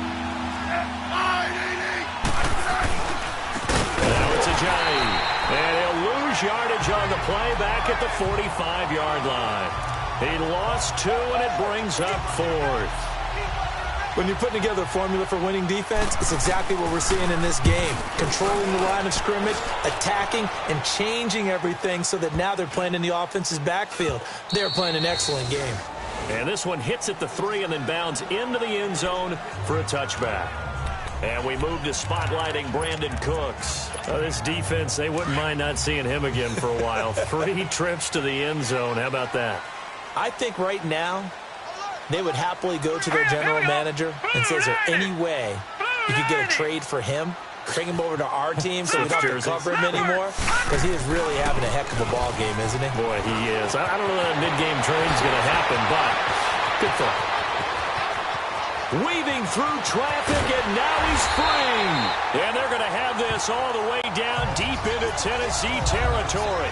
Now it's Ajayi. And he'll lose yardage on the play back at the 45-yard line. He lost 2, and it brings up 4th. When you're putting together a formula for winning defense, it's exactly what we're seeing in this game. Controlling the line of scrimmage, attacking, and changing everything so that now they're playing in the offense's backfield. They're playing an excellent game. And this one hits at the 3 and then bounds into the end zone for a touchback. And we move to spotlighting Brandon Cooks. This defense, they wouldn't mind not seeing him again for a while. 3 trips to the end zone. How about that? I think right now they would happily go to their general manager and say, is there any way you could get a trade for him? Bring him over to our team so we don't have to cover him anymore? Because he is really having a heck of a ball game, isn't he? Boy, he is. I don't know that a mid-game trade is going to happen, but good for him. Weaving through traffic, and now he's free. And they're going to have this all the way down deep into Tennessee territory.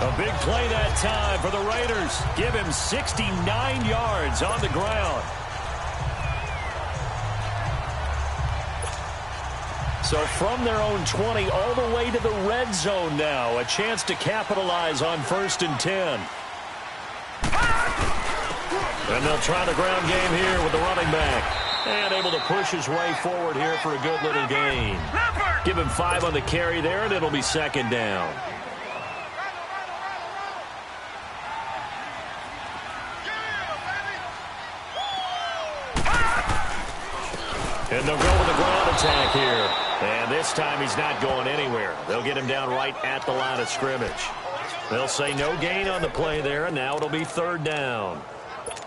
A big play that time for the Raiders. Give him 69 yards on the ground. So from their own 20 all the way to the red zone now. A chance to capitalize on 1st and 10. And they'll try the ground game here with the running back. And able to push his way forward here for a good little gain. Give him 5 on the carry there, and it'll be 2nd down. And they'll go with the ground attack here. And this time he's not going anywhere. They'll get him down right at the line of scrimmage. They'll say no gain on the play there, and now it'll be 3rd down.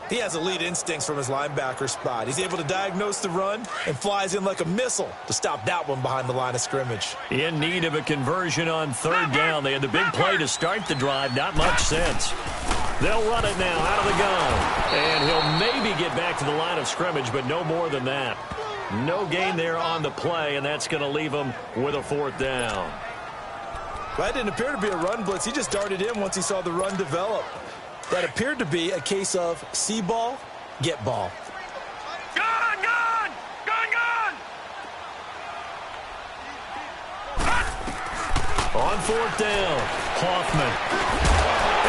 He has elite instincts from his linebacker spot. He's able to diagnose the run and flies in like a missile to stop that one behind the line of scrimmage. In need of a conversion on 3rd down. They had the big play to start the drive. Not much sense. They'll run it now out of the gun. And he'll maybe get back to the line of scrimmage, but no more than that. No gain there on the play, and that's going to leave him with a 4th down. That didn't appear to be a run blitz. He just darted in once he saw the run develop. That appeared to be a case of see ball, get ball. Gun, gun! Gun, gun! On 4th down, Hoffman.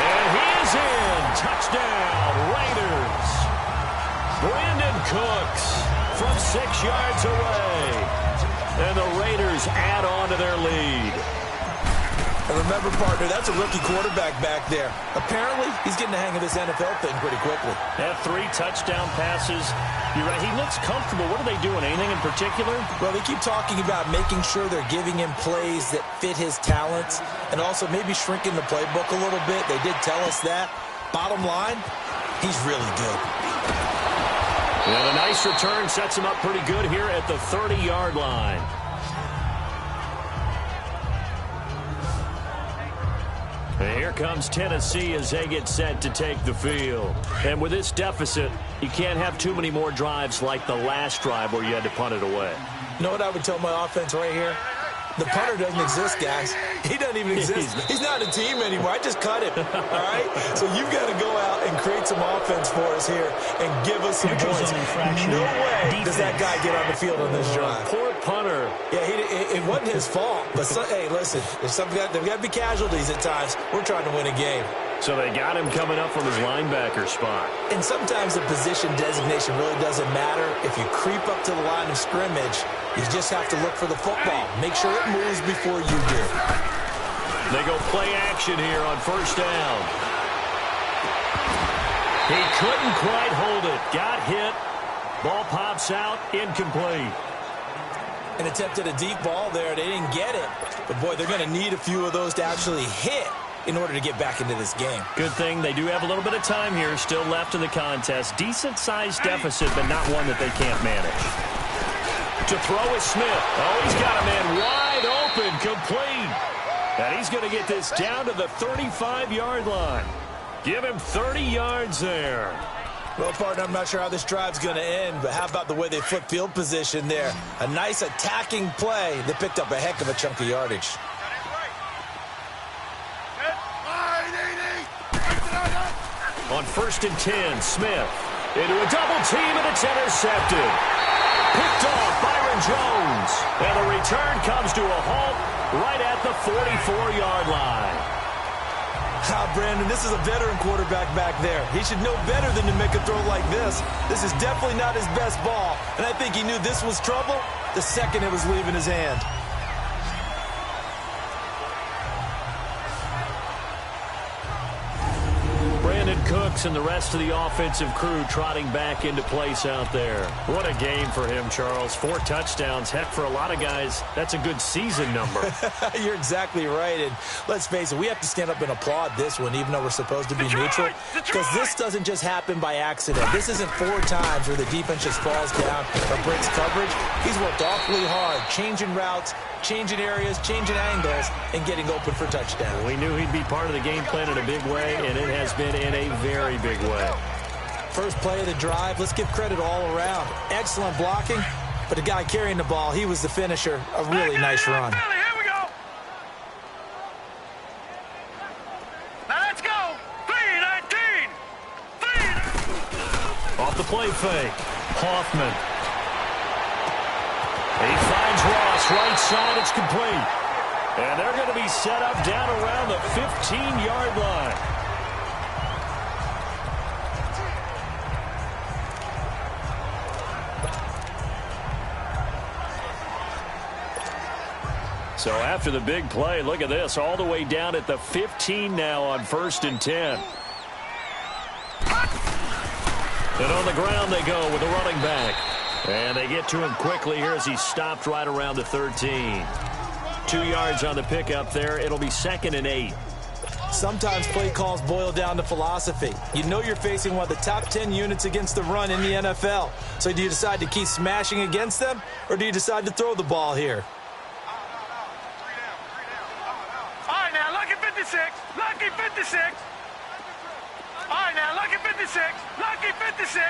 And he is in. Touchdown, Raiders. Brandon Cooks from 6 yards away. And the Raiders add on to their lead. And remember, partner, that's a rookie quarterback back there. Apparently, he's getting the hang of this NFL thing pretty quickly. Had 3 touchdown passes. You're right, he looks comfortable. What are they doing? Anything in particular? Well, they keep talking about making sure they're giving him plays that fit his talents and also maybe shrinking the playbook a little bit. They did tell us that. Bottom line, he's really good. And a nice return sets him up pretty good here at the 30-yard line. And here comes Tennessee as they get set to take the field. And with this deficit, you can't have too many more drives like the last drive where you had to punt it away. You know what I would tell my offense right here? The punter doesn't exist, guys. He doesn't even exist. He's not a team anymore. I just cut him, all right? So you've got to go out and create some offense for us here and give us some points. No way does that guy get on the field on this drive. Poor punter. Yeah, it wasn't his fault. But, hey, listen, there's got to be casualties at times. We're trying to win a game. So they got him coming up from his linebacker spot. And sometimes the position designation really doesn't matter. If you creep up to the line of scrimmage, you just have to look for the football. Make sure it moves before you do. They go play action here on first down. He couldn't quite hold it. Got hit. Ball pops out. Incomplete. An attempt at a deep ball there. They didn't get it. But, boy, they're going to need a few of those to actually hit in order to get back into this game. Good thing they do have a little bit of time here still left in the contest. Decent-sized deficit, but not one that they can't manage. To throw is Smith. Oh, he's got a man wide open, complete. And he's going to get this down to the 35-yard line. Give him 30 yards there. Well, partner, I'm not sure how this drive's going to end, but how about the way they flip field position there? A nice attacking play that picked up a heck of a chunk of yardage. On 1st and 10, Smith into a double team, and it's intercepted. Picked off Byron Jones. And the return comes to a halt right at the 44-yard line. Brandon, this is a veteran quarterback back there. He should know better than to make a throw like this. This is definitely not his best ball, and I think he knew this was trouble the second it was leaving his hand. Cooks and the rest of the offensive crew trotting back into place out there. What a game for him, Charles. 4 touchdowns. Heck, for a lot of guys, that's a good season number. You're exactly right. And let's face it, we have to stand up and applaud this one, even though we're supposed to be neutral. Because this doesn't just happen by accident. This isn't 4 times where the defense just falls down or breaks coverage. He's worked awfully hard, changing routes, changing areas, changing angles, and getting open for touchdowns. We knew he'd be part of the game plan in a big way, and it has been in a very big way. First play of the drive, let's give credit all around. Excellent blocking, but the guy carrying the ball, he was the finisher. A really nice run. Here we go. Now let's go. 3-19. Off the play fake. Hoffman. He finds Ross, right side, it's complete. And they're going to be set up down around the 15-yard line. So after the big play, look at this, all the way down at the 15 now on 1st and 10. And on the ground they go with the running back. And they get to him quickly here as he stopped right around the 13. 2 yards on the pickup there. It'll be 2nd and 8. Sometimes play calls boil down to philosophy. You know you're facing one of the top 10 units against the run in the NFL. So do you decide to keep smashing against them, or do you decide to throw the ball here? All right, now, lucky 56. Lucky 56. All right, now, lucky 56. Lucky 56.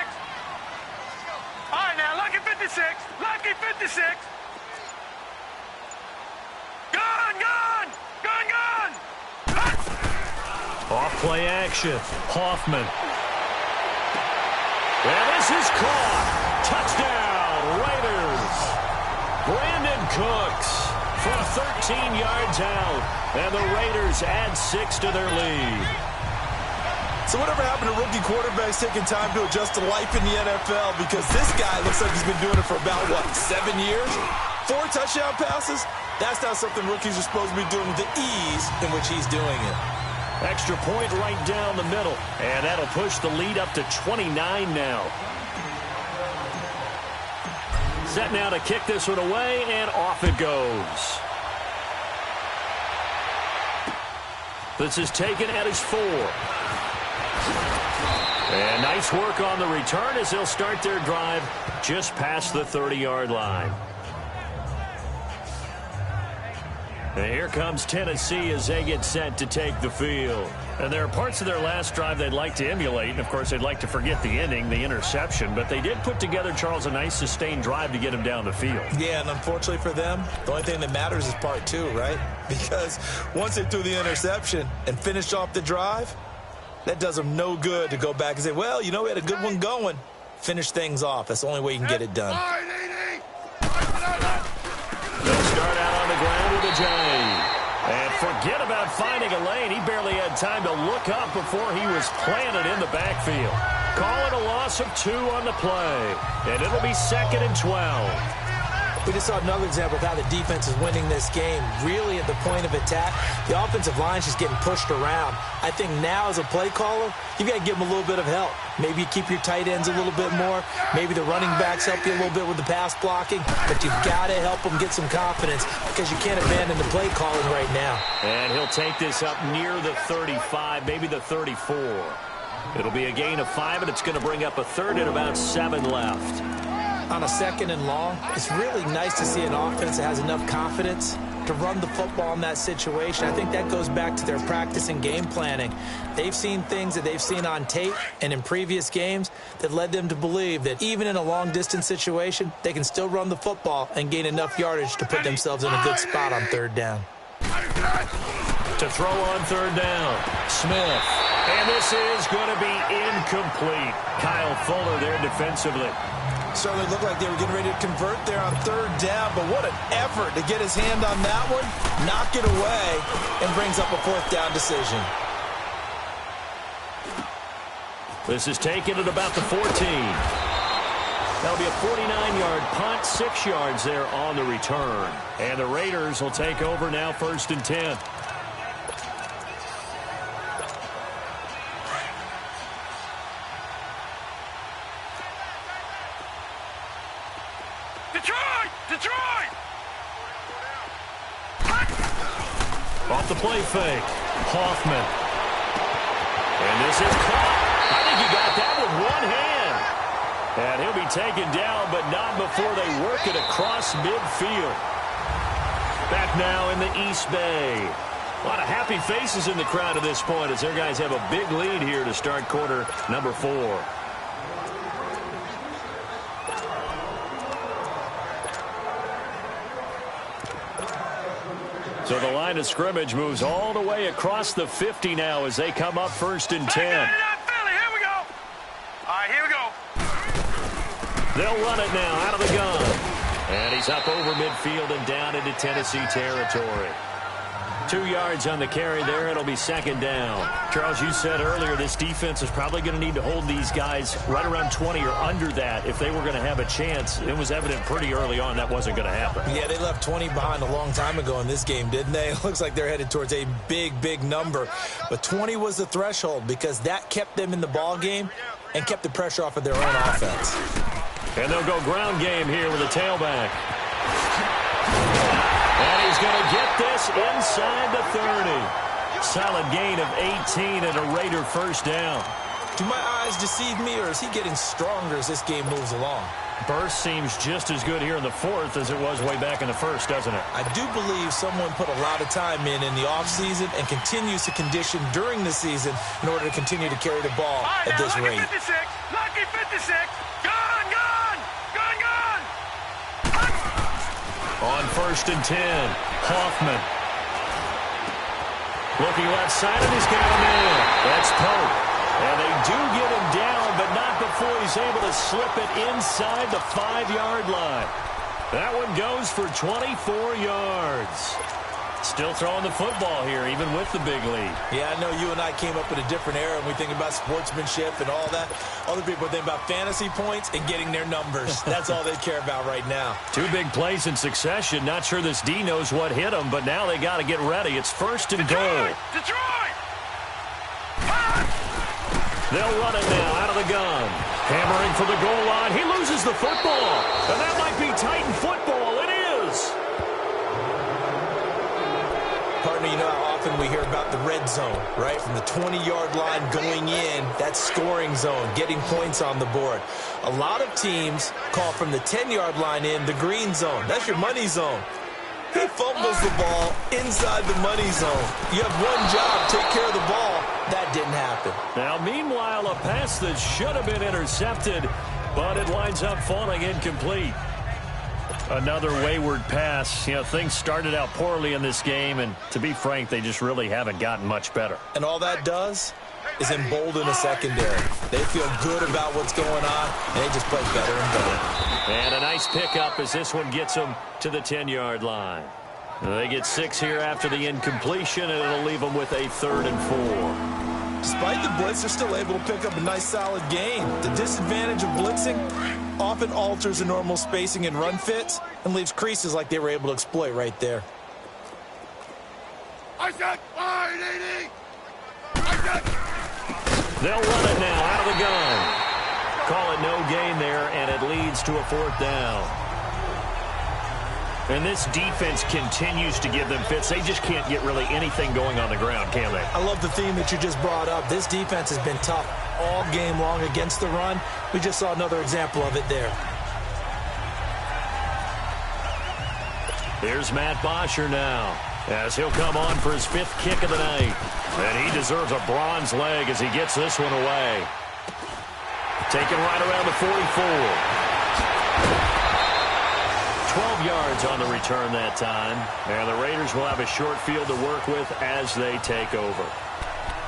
All right, now, lucky 56. Lucky 56. Gone. Off play action. Hoffman. And this is caught. Touchdown, Raiders. Brandon Cooks from 13 yards out. And the Raiders add 6 to their lead. So whatever happened to rookie quarterbacks taking time to adjust to life in the NFL? Because this guy looks like he's been doing it for about, 7 years? 4 touchdown passes? That's not something rookies are supposed to be doing with the ease in which he's doing it. Extra point right down the middle. And that'll push the lead up to 29 now. Set now to kick this one away, and off it goes. This is taken at his 4. And nice work on the return as they'll start their drive just past the 30-yard line. And here comes Tennessee as they get set to take the field. And there are parts of their last drive they'd like to emulate. And, of course, they'd like to forget the ending, the interception. But they did put together, Charles, a nice sustained drive to get him down the field. Yeah, and unfortunately for them, the only thing that matters is part 2, right? Because once they threw the interception and finished off the drive, that does them no good to go back and say, well, we had a good one going. Finish things off. That's the only way you can get it done. They'll start out on the ground with a J. And forget about finding a lane. He barely had time to look up before he was planted in the backfield. Call it a loss of 2 on the play, and it'll be 2nd and 12. We just saw another example of how the defense is winning this game. Really at the point of attack, the offensive line's just getting pushed around. I think now as a play caller, you've got to give them a little bit of help. Maybe you keep your tight ends a little bit more. Maybe the running backs help you a little bit with the pass blocking. But you've got to help them get some confidence because you can't abandon the play calling right now. And he'll take this up near the 35, maybe the 34. It'll be a gain of 5, and it's going to bring up a 3rd and about 7 left. On a 2nd and long, it's really nice to see an offense that has enough confidence to run the football in that situation. I think that goes back to their practice and game planning. They've seen things that they've seen on tape and in previous games that led them to believe that even in a long-distance situation, they can still run the football and gain enough yardage to put themselves in a good spot on 3rd down. To throw on 3rd down, Smith. And this is going to be incomplete. Kyle Fuller there defensively. Certainly looked like they were getting ready to convert there on 3rd down, but what an effort to get his hand on that one, knock it away, and brings up a 4th down decision. This is taken at about the 14. That'll be a 49-yard punt, 6 yards there on the return. And the Raiders will take over now 1st and 10. Detroit! Off the play fake, Hoffman. And this is caught. I think he got that with one hand. And he'll be taken down, but not before they work it across midfield. Back now in the East Bay. A lot of happy faces in the crowd at this point as their guys have a big lead here to start quarter number 4. So the line of scrimmage moves all the way across the 50 now as they come up 1st and 10. Here we go. All right, here we go. They'll run it now out of the gun. And he's up over midfield and down into Tennessee territory. 2 yards on the carry there. It'll be 2nd down. Charles, you said earlier this defense is probably going to need to hold these guys right around 20 or under that if they were going to have a chance. It was evident pretty early on that wasn't going to happen. Yeah, they left 20 behind a long time ago in this game, didn't they? It looks like they're headed towards a big number. But 20 was the threshold because that kept them in the ball game and kept the pressure off of their own offense. And they'll go ground game here with a tailback. And he's going to get this inside the 30. Solid gain of 18 and a Raider 1st down. Do my eyes deceive me, or is he getting stronger as this game moves along? Burst seems just as good here in the 4th as it was way back in the 1st, doesn't it? I do believe someone put a lot of time in the offseason and continues to condition during the season in order to continue to carry the ball at this rate. Lucky 56. On 1st and 10, Hoffman. Looking left side, and he's got him in. That's Pope. And they do get him down, but not before he's able to slip it inside the 5-yard line. That one goes for 24 yards. Still throwing the football here, even with the big lead. Yeah, I know you and I came up in a different era, and we think about sportsmanship and all that. Other people think about fantasy points and getting their numbers. That's all they care about right now. 2 big plays in succession. Not sure this D knows what hit them, but now they got to get ready. It's 1st and goal. Detroit! They'll run it now out of the gun. Hammering for the goal line. He loses the football. And that might be Titan football. It is. Partner, you know how often we hear about the red zone, right? From the 20-yard line going in, that's scoring zone, getting points on the board. A lot of teams call from the 10-yard line in the green zone. That's your money zone. He fumbles the ball inside the money zone. You have one job, take care of the ball. That didn't happen. Now, meanwhile, a pass that should have been intercepted, but it winds up falling incomplete. Another wayward pass. You know, things started out poorly in this game, and to be frank, they just really haven't gotten much better. And all that does is embolden a secondary. They feel good about what's going on, and they just play better and better. And a nice pickup as this one gets them to the 10-yard line. They get 6 here after the incompletion, and it'll leave them with a 3rd and 4. Despite the blitz, they're still able to pick up a nice, solid gain. The disadvantage of blitzing often alters the normal spacing and run fits and leaves creases like they were able to exploit right there. I said, fine, 80. I said. They'll run it now out of the gun. Call it no gain there, and it leads to a 4th down. And this defense continues to give them fits. They just can't get really anything going on the ground, can they? I love the theme that you just brought up. This defense has been tough all game long against the run. We just saw another example of it there. Here's Matt Bosher now, as he'll come on for his 5th kick of the night. And he deserves a bronze leg as he gets this one away. Taken right around the 44. 12 yards on the return that time. And the Raiders will have a short field to work with as they take over.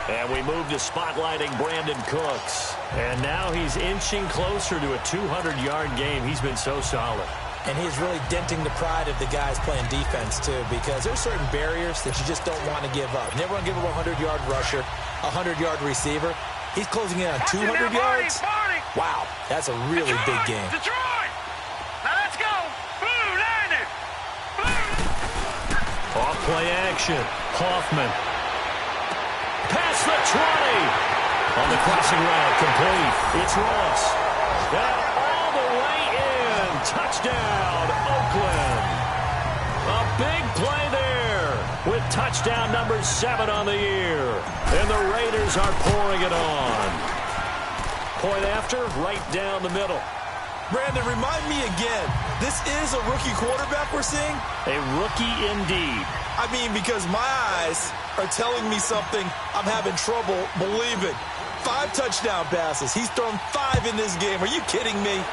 And we move to spotlighting Brandon Cooks. And now he's inching closer to a 200-yard game. He's been so solid. And he's really denting the pride of the guys playing defense, too, because there's certain barriers that you just don't want to give up. Never want to give up a 100-yard rusher, a 100-yard receiver. He's closing in on 200 yards. Wow, that's a really big game. Detroit! Now let's go! Blue, landed! Off play action. Hoffman. Past the 20. On the crossing route, complete. It's Ross. And all the way in. Touchdown, Oakland. A big play there with touchdown number 7 on the year. And the Raiders are pouring it on. Point after, right down the middle. Brandon, remind me again, this is a rookie quarterback we're seeing? A rookie indeed. I mean, because my eyes are telling me something I'm having trouble believing. 5 touchdown passes. He's thrown 5 in this game. Are you kidding me?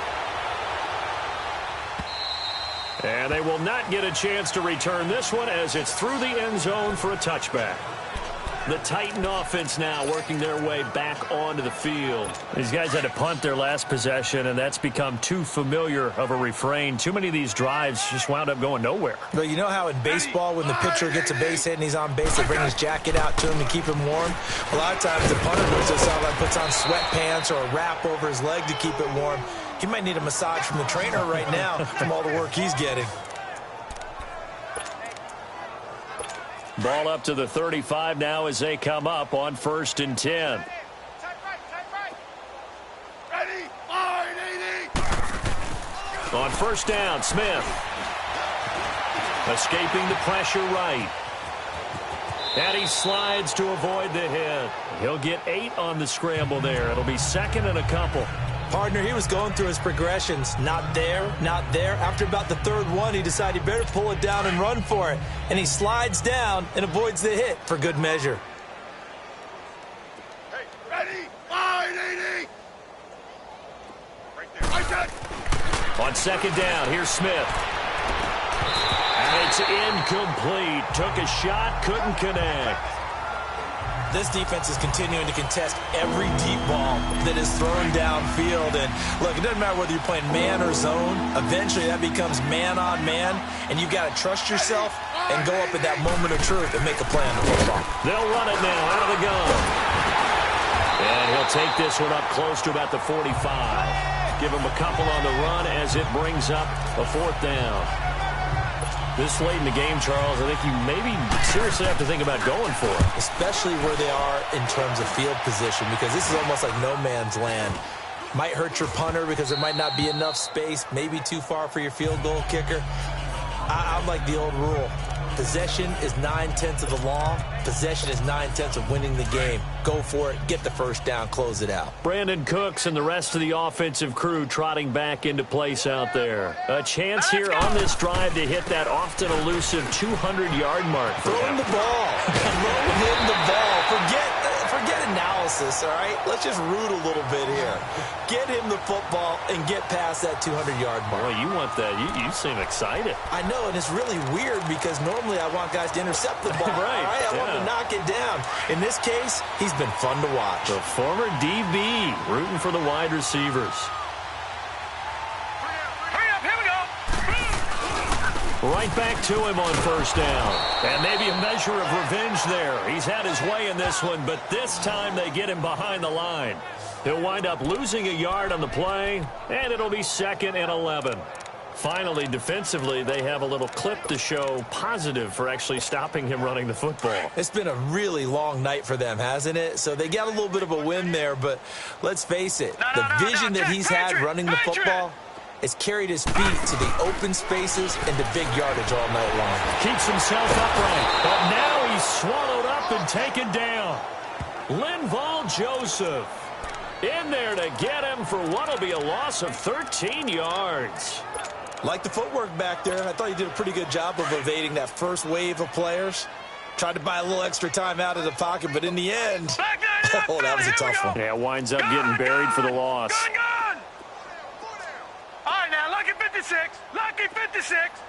And they will not get a chance to return this one as it's through the end zone for a touchback. The Titan offense now working their way back onto the field. These guys had to punt their last possession, and that's become too familiar of a refrain. Too many of these drives just wound up going nowhere. Well, you know how in baseball when the pitcher gets a base hit and he's on base, they bring his jacket out to him to keep him warm? A lot of times the punter goes to the sideline, puts on sweatpants or a wrap over his leg to keep it warm. He might need a massage from the trainer right now from all the work he's getting. Ball up to the 35 now as they come up on 1st and 10. Ready, fine, 80. On 1st down, Smith. Escaping the pressure right. And he slides to avoid the hit. He'll get 8 on the scramble there. It'll be 2nd and a couple. Partner, he was going through his progressions. Not there, not there. After about the 3rd one, he decided he better pull it down and run for it. And he slides down and avoids the hit for good measure. Hey, ready, fine, 80. Right there. I said. On 2nd down, here's Smith. And it's incomplete. Took a shot, couldn't connect. This defense is continuing to contest every deep ball that is thrown downfield. And look, it doesn't matter whether you're playing man or zone. Eventually that becomes man on man. And you've got to trust yourself and go up at that moment of truth and make a play on the football. They'll run it now out of the gun. And he'll take this one up close to about the 45. Give him a couple on the run as it brings up a 4th down. This late in the game, Charles, I think you maybe seriously have to think about going for it. Especially where they are in terms of field position, because this is almost like no man's land. Might hurt your punter because there might not be enough space, maybe too far for your field goal kicker. I'm like the old rule. Possession is 9/10 of the law. Possession is 9/10 of winning the game. Go for it. Get the 1st down. Close it out. Brandon Cooks and the rest of the offensive crew trotting back into place out there. A chance here on this drive to hit that often elusive 200-yard mark. Throw him the ball. Throw him the ball. Forget analysis, all right? Let's just root a little bit here. Get him the football and get past that 200-yard mark. Boy, you want that. You seem excited. I know, and it's really weird because normally I want guys to intercept the ball. Right, all right? I want to knock it down. In this case, he's been fun to watch. The former DB rooting for the wide receivers. Hurry up, here we go. Right back to him on first down. And maybe a measure of revenge there. He's had his way in this one, but this time they get him behind the line. He'll wind up losing a yard on the play, and it'll be 2nd and 11. Finally, defensively, they have a little clip to show positive for actually stopping him running the football. It's been a really long night for them, hasn't it? So they got a little bit of a win there, but let's face it, the vision that he's had running the football has carried his feet to the open spaces and the big yardage all night long. Keeps himself upright, but now he's swallowed up and taken down. Linval Joseph in there to get him for what will be a loss of 13 yards. Like the footwork back there, I thought he did a pretty good job of evading that first wave of players. Tried to buy a little extra time out of the pocket, but in the end, oh, that was a tough one. Yeah, winds up getting buried for the loss. Gun. All right, now, lucky 56. Lucky 56.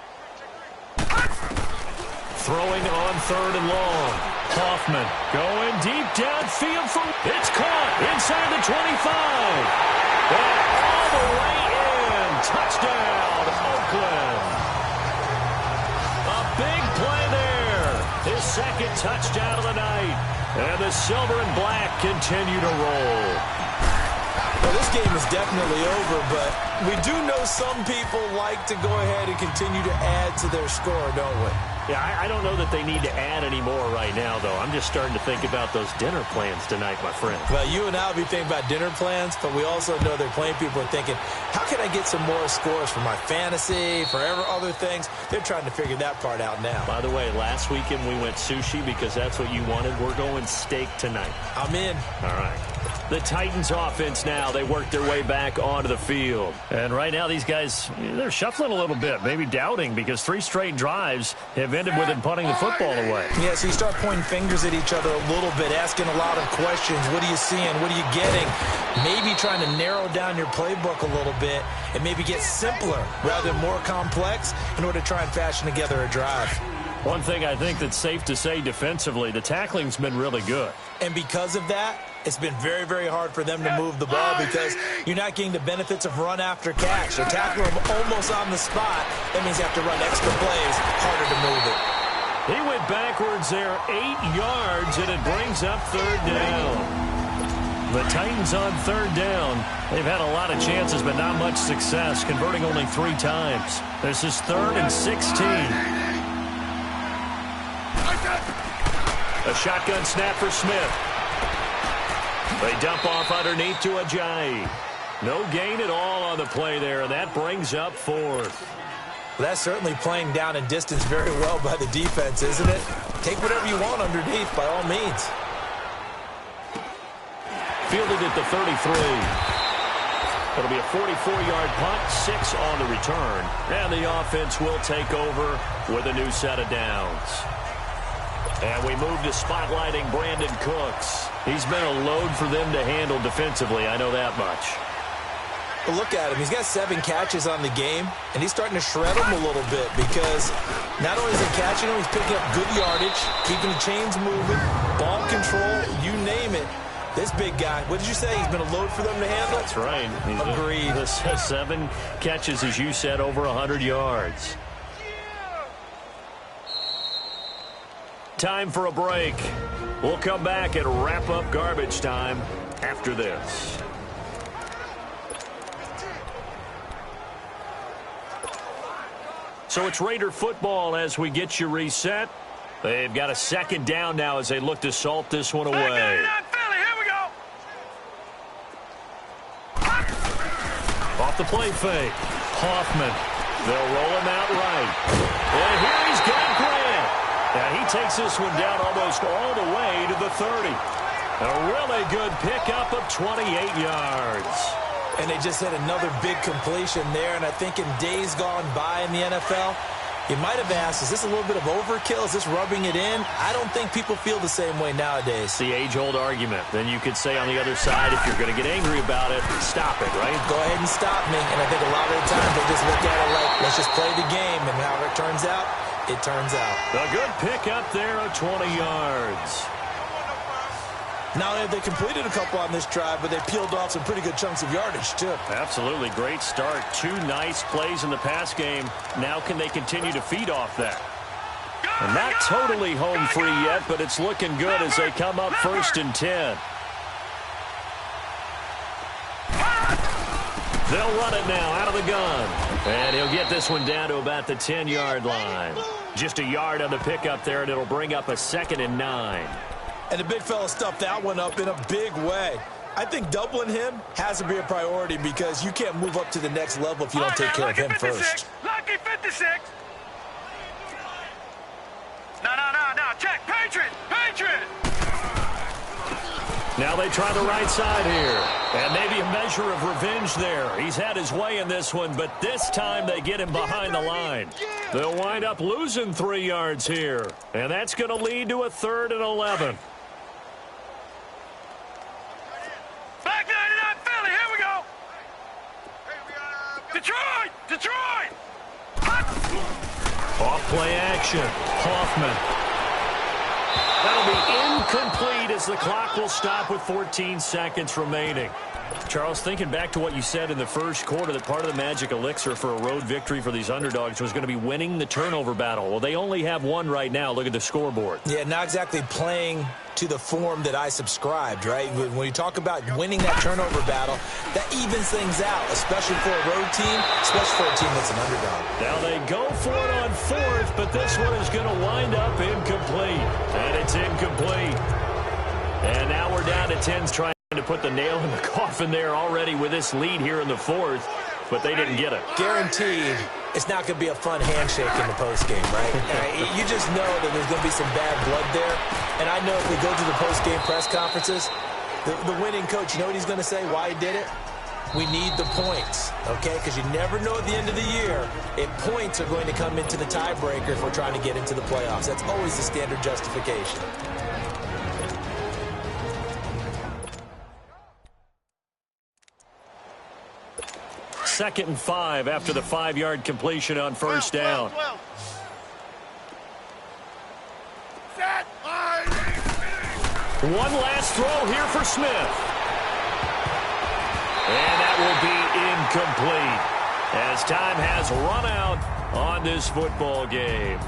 Throwing on 3rd and long. Hoffman going deep downfield for... It's caught inside the 25. And all the way in. Touchdown, Oakland. A big play there. His 2nd touchdown of the night. And the silver and black continue to roll. Well, this game is definitely over, but we do know some people like to go ahead and continue to add to their score, don't we? Yeah, I don't know that they need to add any more right now, though. I'm just starting to think about those dinner plans tonight, my friend. Well, you and I will be thinking about dinner plans, but we also know that plenty of people are thinking, how can I get some more scores for my fantasy, for other things? They're trying to figure that part out now. By the way, last weekend we went sushi because that's what you wanted. We're going steak tonight. I'm in. All right. The Titans offense now, they work their way back onto the field. And right now these guys, they're shuffling a little bit, maybe doubting because 3 straight drives have ended with him punting the football away. Yeah, so you start pointing fingers at each other a little bit, asking a lot of questions. What are you seeing? What are you getting? Maybe trying to narrow down your playbook a little bit and maybe get simpler rather than more complex in order to try and fashion together a drive. One thing I think that's safe to say defensively, the tackling's been really good. And because of that, it's been very, very hard for them to move the ball because you're not getting the benefits of run after catch. They're tackling them almost on the spot. That means you have to run extra plays, harder to move it. He went backwards there 8 yards, and it brings up 3rd down. The Titans on 3rd down. They've had a lot of chances, but not much success, converting only 3 times. This is 3rd and 16. A shotgun snap for Smith. They dump off underneath to Ajayi. No gain at all on the play there, and that brings up 4th. That's certainly playing down in distance very well by the defense, isn't it? Take whatever you want underneath, by all means. Fielded at the 33. It'll be a 44-yard punt, 6 on the return. And the offense will take over with a new set of downs. And we move to spotlighting Brandon Cooks. He's been a load for them to handle defensively, I know that much. But look at him. He's got 7 catches on the game, and he's starting to shred them a little bit because not only is he catching them, he's picking up good yardage, keeping the chains moving, ball control, you name it. This big guy, what did you say? He's been a load for them to handle? That's right. Agreed. 7 catches, as you said, over 100 yards. Time for a break. We'll come back and wrap up garbage time after this. So it's Raider football as we get you reset. They've got a 2nd down now as they look to salt this one away. Off the play fake. Hoffman. They'll roll him out right. And here he's got Grant. Now he takes this one down almost all the way to the 30. A really good pickup of 28 yards. And they just had another big completion there. And I think in days gone by in the NFL, you might have asked, is this a little bit of overkill? Is this rubbing it in? I don't think people feel the same way nowadays. The age-old argument. Then you could say on the other side, if you're going to get angry about it, stop it, right? Go ahead and stop me. And I think a lot of the time they just look at it like, let's just play the game. And however it turns out, it turns out. A good pickup there of 20 yards. Not only have they completed a couple on this drive, but they peeled off some pretty good chunks of yardage, too. Absolutely. Great start. 2 nice plays in the pass game. Now can they continue to feed off that? And not totally home free yet, but it's looking good as they come up 1st and 10. They'll run it now out of the gun. And he'll get this one down to about the 10-yard line. Just a yard on the pickup there, and it'll bring up a 2nd and 9. And the big fella stuffed that one up in a big way. I think doubling him has to be a priority because you can't move up to the next level if you don't take care of him first. Lucky 56. No. Check. Patriot. Now they try the right side here. And maybe a measure of revenge there. He's had his way in this one, but this time they get him behind the line. They'll wind up losing 3 yards here. And that's going to lead to a 3rd and 11. Back 99 Philly. Here we go. Detroit. Off play action. Hoffman. That'll be incomplete as the clock will stop with 14 seconds remaining. Charles, thinking back to what you said in the first quarter, that part of the magic elixir for a road victory for these underdogs was going to be winning the turnover battle. Well, they only have one right now. Look at the scoreboard. Yeah, not exactly playing to the form that I subscribed, right? When you talk about winning that turnover battle, that evens things out, especially for a road team, especially for a team that's an underdog. Now they go for it on 4th, but this one is going to wind up incomplete. And it's incomplete. And now we're down to 10s trying to put the nail in the coffin there already with this lead here in the 4th, but they didn't get it. Guaranteed it's not going to be a fun handshake in the postgame, right? You just know that there's going to be some bad blood there. And I know if we go to the postgame press conferences, the winning coach, you know what he's going to say, why he did it? We need the points, okay? Because you never know at the end of the year if points are going to come into the tiebreaker if we're trying to get into the playoffs. That's always the standard justification. Second and 5 after the 5-yard completion on 1st down. One last throw here for Smith. And that will be incomplete as time has run out on this football game.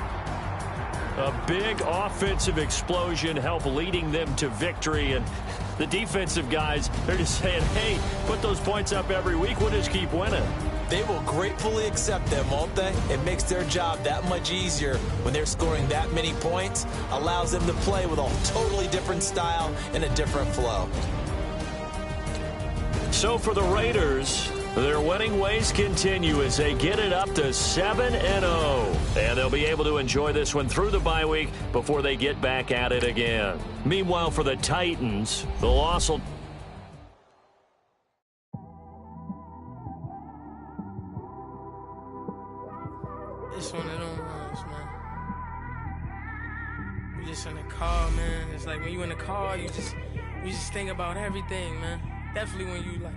A big offensive explosion helped leading them to victory, and the defensive guys, they're just saying, hey, put those points up every week, we'll just keep winning. They will gratefully accept them, won't they? It makes their job that much easier when they're scoring that many points, allows them to play with a totally different style and a different flow. So for the Raiders, their winning ways continue as they get it up to 7-0. And they'll be able to enjoy this one through the bye week before they get back at it again. Meanwhile, for the Titans, the loss will... It's one of them ones, man. You just in the car, man. It's like when you in the car, you just think about everything, man. Definitely when you like